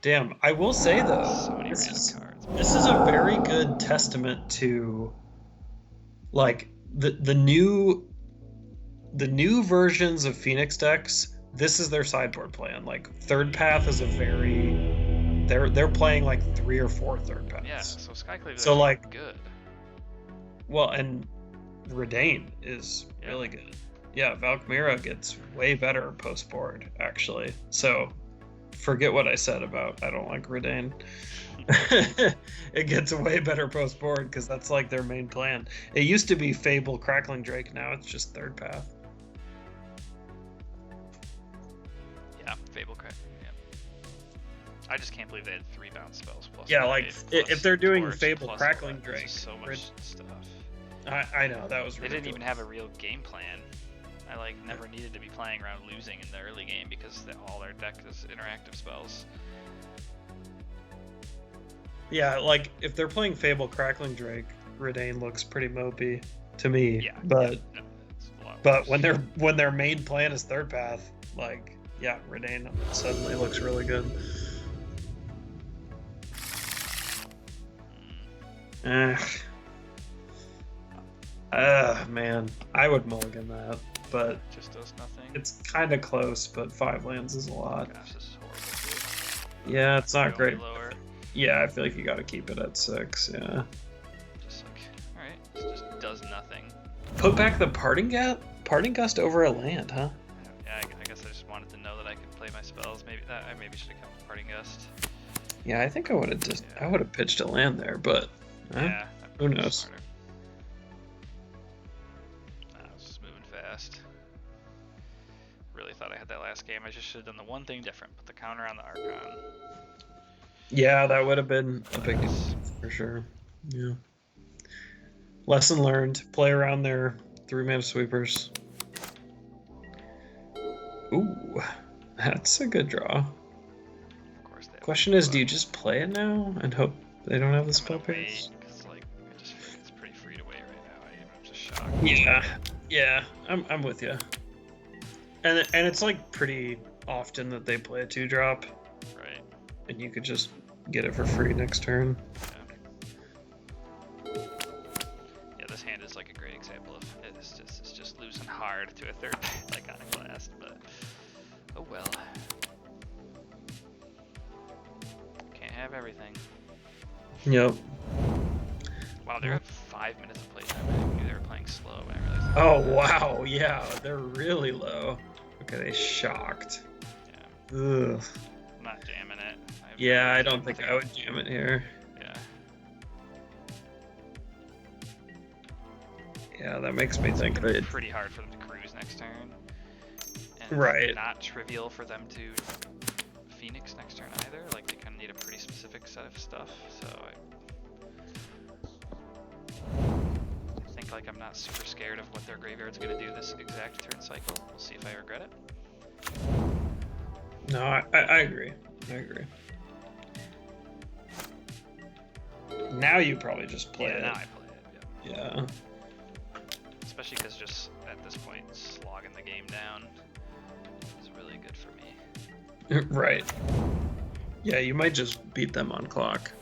Damn, I will say though, So many random cards. This is a very good testament to like the new versions of Phoenix decks. This is their sideboard plan. Like third path is a very they're playing like 3 or 4 third paths. Yeah, so Skyclave so like good. Well, and Redain is really good. Yeah, Valkmira gets way better post board actually. So forget what I said about I don't like Redain. It gets way better post board because that's like their main plan. It used to be Fable Crackling Drake, now it's just third path. Yeah, Fable Crack. Yeah. I just can't believe they had 3 bounce spells plus. Yeah, like if they're doing Torch, Fable plus Crackling Aura, Drake, so much stuff. I know that was. They didn't even have a real game plan. I like never needed to be playing around losing in the early game because all their deck is interactive spells. Yeah, like if they're playing Fable Crackling Drake, Redain looks pretty mopey to me. Yeah, but no, it's a lot but worse. when their main plan is third path, like yeah, Redain suddenly looks really good. Man, I would mulligan that, but it just does nothing. it's kind of close. But 5 lands is a lot. Gosh, this is horrible. Dude. Yeah, it's not great. Lower. Yeah, I feel like you got to keep it at 6. Yeah. Just like, all right, this just does nothing. Put back the Parting Gust over a land, huh? Yeah, I guess I just wanted to know that I could play my spells. Maybe I should have come with Parting Gust. Yeah, I think I would have I would have pitched a land there, but yeah, who knows? Smarter. I was just moving fast. Really thought I had that last game. I just should have done the one thing different. Put the counter on the Archon. Yeah, that would have been a big for sure. Yeah. Lesson learned. Play around their 3-mana sweepers. Ooh, that's a good draw. Of course they have Question is, do you just play it now and hope they don't have the spell pierce? Because like I just feel like it's pretty free to wait right now. I'm just shocked. Yeah, I'm with you. And it's like pretty often that they play a 2-drop. Right. And you could just get it for free next turn. Yeah, this hand is like a great example of it's just losing hard to a third iconic blast, but oh well. Can't have everything. Yep. Wow, they're at 5 minutes of playtime. I knew they were playing slow, but I realized. Oh wow, yeah, they're really low. Okay. Okay, they shocked. Yeah. Ugh. I'm not jamming it. Yeah, I don't think I would jam it here. Yeah. Yeah, that makes me think that It's pretty hard for them to cruise next turn. And right. not trivial for them to Phoenix next turn either. Like, they kind of need a pretty specific set of stuff. So I think like I'm not super scared of what their graveyard's gonna do this exact turn cycle. We'll see if I regret it. No, I agree. I agree. Now you probably just play it. Now I play it. Yeah. Especially because just at this point, slogging the game down is really good for me. Right. Yeah, you might just beat them on clock.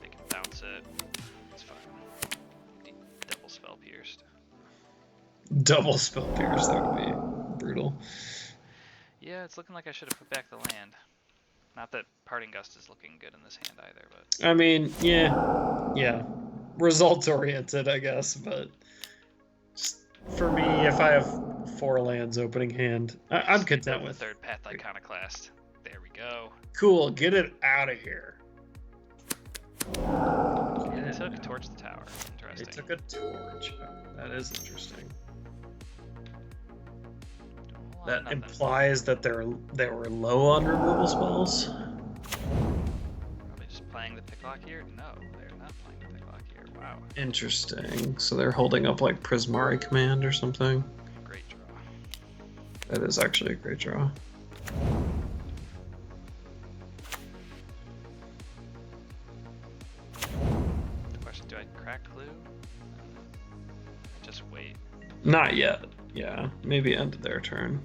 They can bounce it. It's fine. Double spell pierced. Double spell pierce, that would be brutal. Yeah, it's looking like I should have put back the land. Not that Parting Gust is looking good in this hand either, but... I mean, yeah. Results oriented, I guess, but just for me, if I have 4 lands opening hand, I'm content with third Path Iconoclast. There we go. Cool, get it out of here. They took a Torch the Tower. Interesting. They took a torch. That is interesting. That implies that they were low on removal spells. Probably just playing the Picklock here? No, they're not playing the Picklock here. Wow. Interesting. So they're holding up like Prismari Command or something. Great draw. That is actually a great draw. The question, do I crack Clue? Just wait. Not yet. Yeah, maybe end of their turn.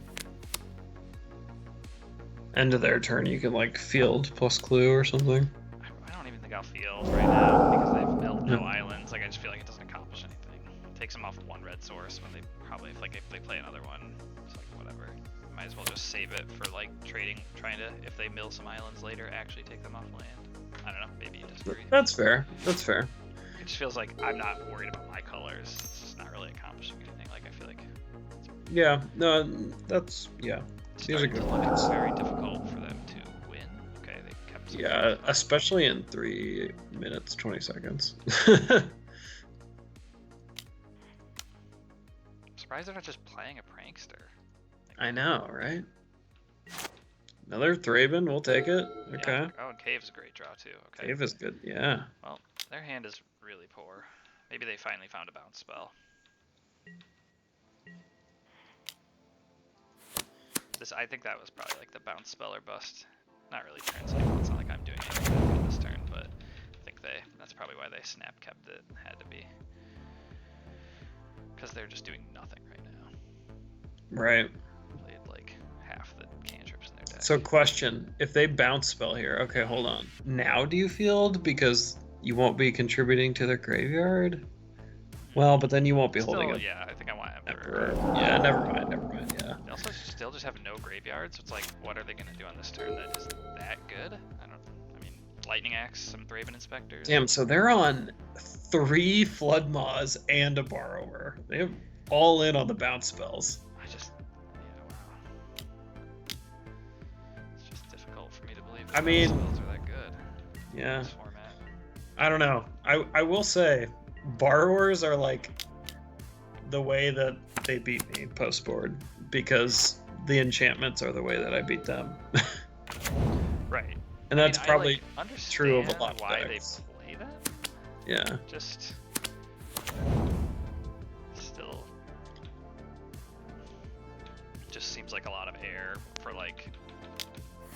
End of their turn, you can like field plus clue or something. I don't even think I'll field right now because they've built no islands. Like I just feel like it doesn't accomplish anything. It takes them off one red source when they probably if they play another one, it's like whatever. Might as well just save it for like trading, trying to if they mill some islands later, actually take them off land. I don't know. Maybe you disagree. That's fair. That's fair. It just feels like I'm not worried about my colors. It's just not really accomplishing anything. Like I feel like. Yeah. No. That's yeah. These are good points. It's very difficult for them to win. Okay, they kept. Yeah, especially in 3 minutes 20 seconds. I'm surprised they're not just playing a prankster. I know, right? Another Thraben, we'll take it. Okay. Yeah. Oh, and Cave's a great draw too. Okay. Cave is good, yeah. Well, their hand is really poor. Maybe they finally found a bounce spell. I think that was probably like the bounce spell or bust. Not really turn cycle. It's not like I'm doing anything good this turn, but I think that's probably why they snap kept it. Had to be. Because they're just doing nothing right now. Right. Played like half the cantrips in their deck. So question, if they bounce spell here, okay, hold on. Now do you field because you won't be contributing to their graveyard? Well, but then you won't be holding it. Yeah, I think I want Emperor. Yeah, never mind, yeah. They also still just have no graveyard, so it's like, what are they going to do on this turn that is that good? I mean, Lightning Axe, some Thraben Inspectors. Damn, so they're on 3 Flood Maws and a Borrower. They're all in on the bounce spells. Wow. It's just difficult for me to believe I mean, spells are that good. Yeah. In this format. I don't know. I will say, Borrowers are like the way that they beat me post board because the enchantments are the way that I beat them. Right. And that's probably true of a understand lot of why decks. they play that. Yeah. Just still just seems like a lot of air for like.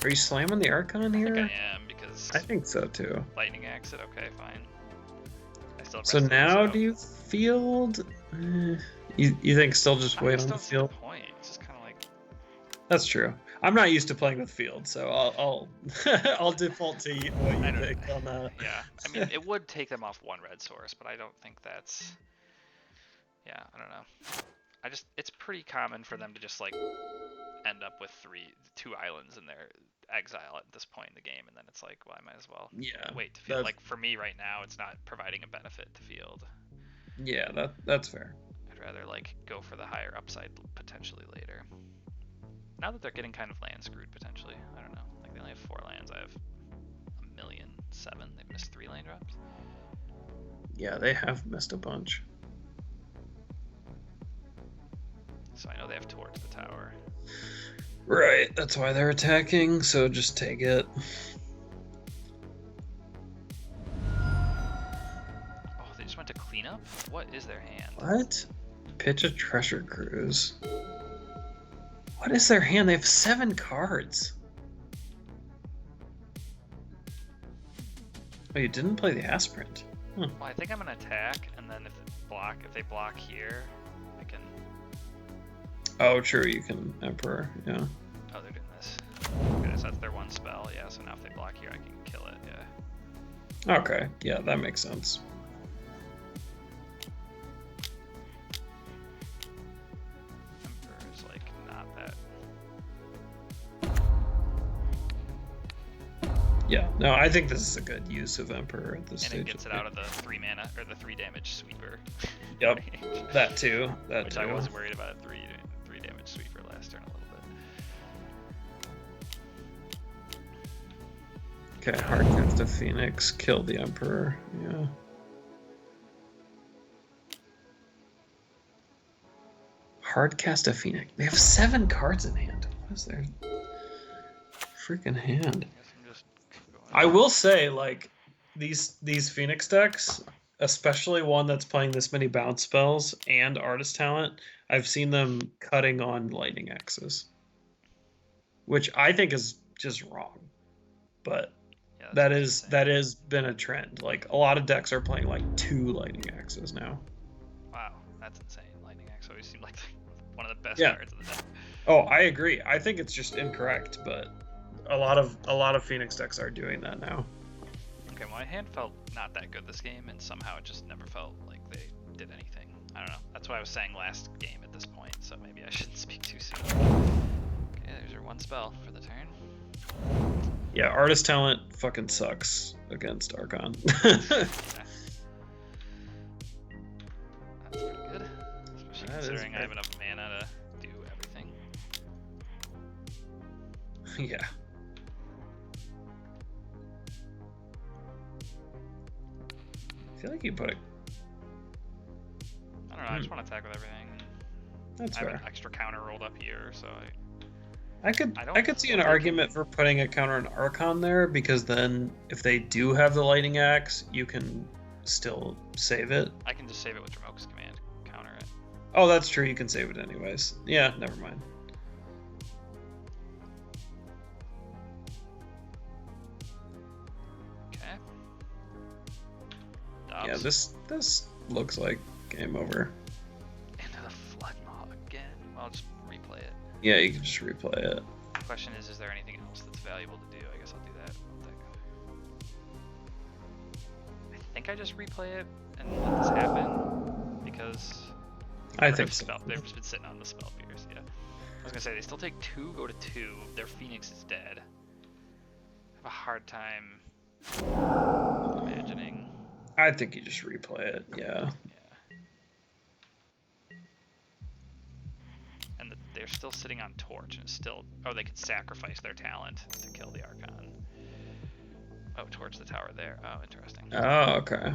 Are you slamming the Archon here? I think I am because I think so too. Lightning Axe it. Okay, fine. I still have So Restless, now do you field? You think still just wait on the field? Point. It's just kind of like. That's true. I'm not used to playing with field, so I'll I'll default to what you think on that. Yeah, I mean it would take them off one red source, but I don't think that's. Yeah, I don't know. It's pretty common for them to just like end up with 2 islands in their exile at this point in the game, and then it's like, well, I might as well wait to field. Like for me right now, it's not providing a benefit to field. Yeah, that's fair. I I'd rather like go for the higher upside potentially later. Now that they're getting kind of land screwed potentially, I don't know. Like they only have 4 lands. I have 1,000,007. They've missed 3 land drops. Yeah, they have missed a bunch. So I know they have towards the tower. Right, that's why they're attacking, so just take it. Oh, they just went to cleanup? What is their hand? What? Pitch a treasure cruise. What is their hand? They have 7 cards. Oh, you didn't play the Aspirant. Huh. Well, I think I'm gonna attack, and then if they block here, I can. Oh, true. You can Emperor. Yeah. Oh, they're doing this. Okay, so that's their 1 spell. Yeah. So now if they block here, I can kill it. Yeah. Okay. Yeah, that makes sense. Emperor is like not that. Yeah. No, I think this is a good use of Emperor at this stage. And it gets it out of the 3 mana or the 3 damage sweeper. Yep. That too. That Which too. I wasn't worried about a 3 damage sweeper last turn a little bit. Okay, Hardcast of Phoenix, kill the Emperor. Yeah. Hardcast of Phoenix. They have 7 cards in hand. What is their freaking hand? I will say, like, these Phoenix decks, especially one that's playing this many bounce spells and artist talent, I've seen them cutting on lightning axes, which I think is just wrong. But yeah, that has been a trend. Like a lot of decks are playing like 2 lightning axes now. Wow, that's insane. Lightning axe always seemed like one of the best cards in the deck. Oh, I agree. I think it's just incorrect, but a lot of Phoenix decks are doing that now. Okay, my hand felt not that good this game, and somehow it just never felt like they did anything. I don't know. That's what I was saying last game at this point, so maybe I shouldn't speak too soon. Okay, there's your 1 spell for the turn. Yeah, artist talent fucking sucks against Archon. That's pretty good. Especially considering I have enough mana to do everything. Yeah. I feel like you put it. I don't know. I just want to attack with everything. That's I fair. have an extra counter rolled up here, so I could see an argument for putting a counter on Archon there, because then if they do have the lightning axe, you can still save it. I can just save it with Dramoka's command, counter it. Oh, that's true. You can save it anyways. Yeah, never mind. Okay. Yeah, this looks like game over. Into the Flood Maw again. Well, I'll just replay it. Yeah, you can just replay it. The question is there anything else that's valuable to do? I guess I'll do that. I think I just replay it and let this happen because I think so. They've just been sitting on the spell pierce. Yeah. I was gonna say they still take 2, go to 2. Their Phoenix is dead. I have a hard time imagining. I think you just replay it. Yeah. And they're still sitting on Torch, and it's still. Oh, they could sacrifice their talent to kill the Archon. Oh, Torch the tower there. Oh, interesting. Oh, okay.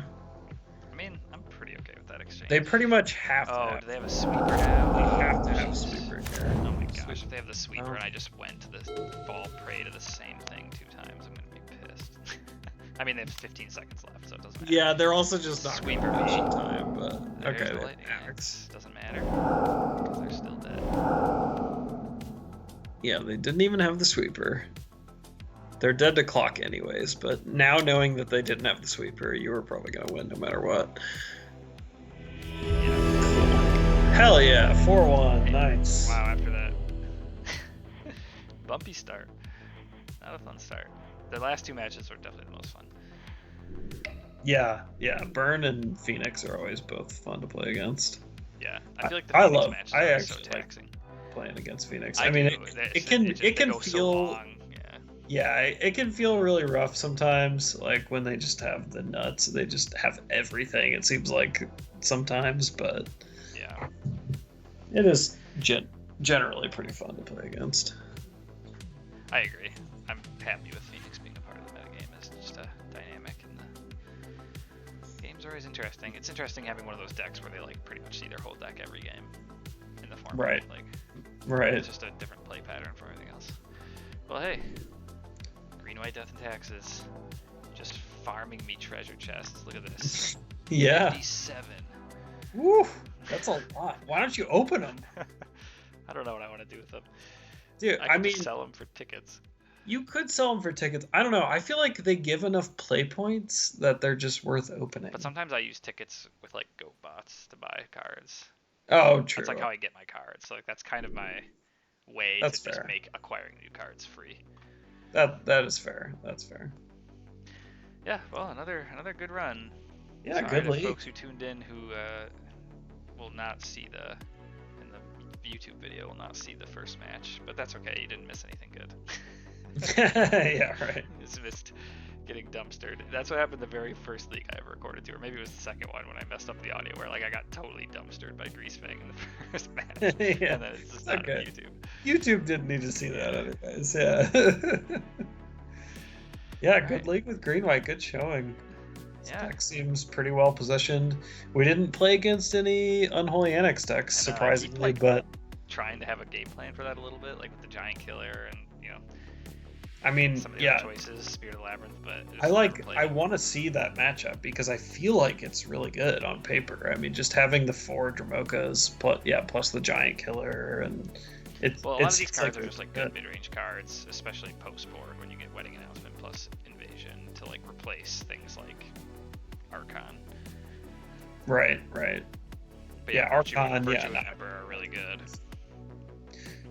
I mean, I'm pretty okay with that exchange. They pretty much have to. Oh, do they have a sweeper now? They have to have a sweeper here. Oh my gosh, if they have the sweeper and I just went to the fall prey to the same thing 2 times, I'm gonna be pissed. I mean, they have 15 seconds left, so it doesn't matter. Yeah, they're also just not Sweeper gonna me. finish in time, but There's okay. the lightning axe. Doesn't matter because they're still dead. Yeah, they didn't even have the sweeper. They're dead to clock anyways, but now knowing that they didn't have the sweeper, you were probably gonna win no matter what. Yeah. Hell yeah, 4-1, nice. Wow, after that. Bumpy start. Not a fun start. The last 2 matches were definitely the most fun. Yeah, Burn and Phoenix are always both fun to play against. Yeah, I feel like the Phoenix matches are so taxing. Playing against Phoenix. I mean, it can feel so long. Yeah, it can feel really rough sometimes, like when they just have the nuts, they just have everything, it seems like sometimes, but yeah. It is generally pretty fun to play against. I agree. I'm happy with Phoenix being a part of the metagame. It's just a dynamic, and the games are always interesting. It's interesting having one of those decks where they like pretty much see their whole deck every game in the format. Right. Like, right. It's just a different play pattern for everything else. Well, hey, green, white, death, and taxes, just farming me treasure chests. Look at this. Yeah. 57. Woo, that's a lot. Why don't you open them? I don't know what I want to do with them. Dude, I mean, sell them for tickets. You could sell them for tickets. I don't know. I feel like they give enough play points that they're just worth opening. But sometimes I use tickets with like goat bots to buy cards. Oh, true. That's like how I get my cards. So like that's kind of my way That's to just fair. make acquiring new cards free. That is fair. That's fair. Yeah, well, another good run. Yeah, Sorry good to league. folks who tuned in who will not see the YouTube video will not see the first match, but that's okay. You didn't miss anything good. Yeah, right. You just missed getting dumpstered. That's what happened the very first league I ever recorded to, or maybe it was the second one when I messed up the audio, where like I got totally dumpstered by Greasefang in the first match. Yeah, and then it's just not okay. on YouTube. YouTube didn't need to see that anyways. Yeah. Yeah, good Right. league with green white. Good showing. Yeah. Deck seems pretty well positioned. We didn't play against any Unholy Annex decks, I know, I keep, surprisingly, like, but trying to have a game plan for that a little bit, like with the Giant Killer and I mean, some of the yeah, other choices, Spirit of Labyrinth. But I want to see that matchup because I feel like it's really good on paper. I mean, just having the 4 Dramokas plus the Giant Killer, and a lot of these cards are just like good mid-range cards, especially post-board when you get Wedding Announcement plus Invasion to like replace things like Archon. Right. But Yeah, Archon, Virtue and Ember are really good.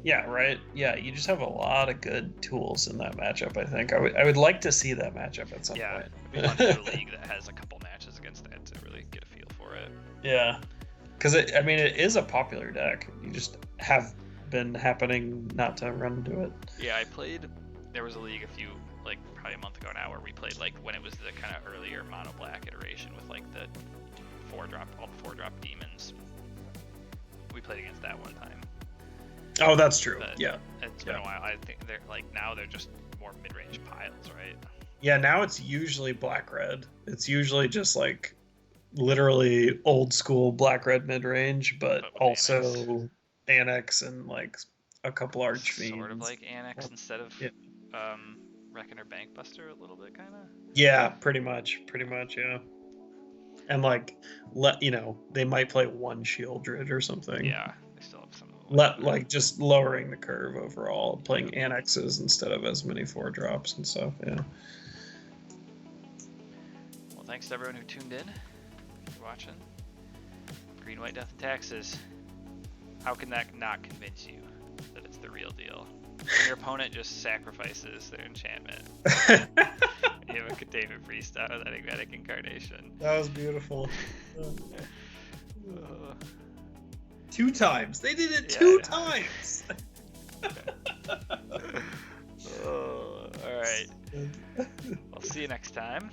Yeah, right. Yeah, you just have a lot of good tools in that matchup. I think I would like to see that matchup at some point. It'd be fun to do a league that has a couple matches against that to really get a feel for it. Yeah, because it is a popular deck. You just have been happening not to run into it. Yeah, I played. There was a league probably a month ago now where we played like when it was the kind of earlier mono black iteration with like the 4-drop demons. We played against that one time. Oh, that's true. But yeah, it's been a while. I think they're like now they're just more mid-range piles, right? Yeah, now it's usually black-red. It's usually just like literally old school black-red mid-range, but also Annex and like a couple Archfiends. Sort of like Annex instead of Reckoner Bankbuster a little bit, kind of. Yeah, pretty much, yeah. And like, they might play one Shieldred or something. Yeah, they still have some. Like just lowering the curve overall, playing Annexes instead of as many 4-drops and stuff. Yeah. Well, thanks to everyone who tuned in, for watching. Green, white, death, and taxes. How can that not convince you that it's the real deal? When your opponent just sacrifices their enchantment. You have a David Freestyle with that Enigmatic Incarnation. That was beautiful. 2 times. They did it 2 times. All right. I'll see you next time.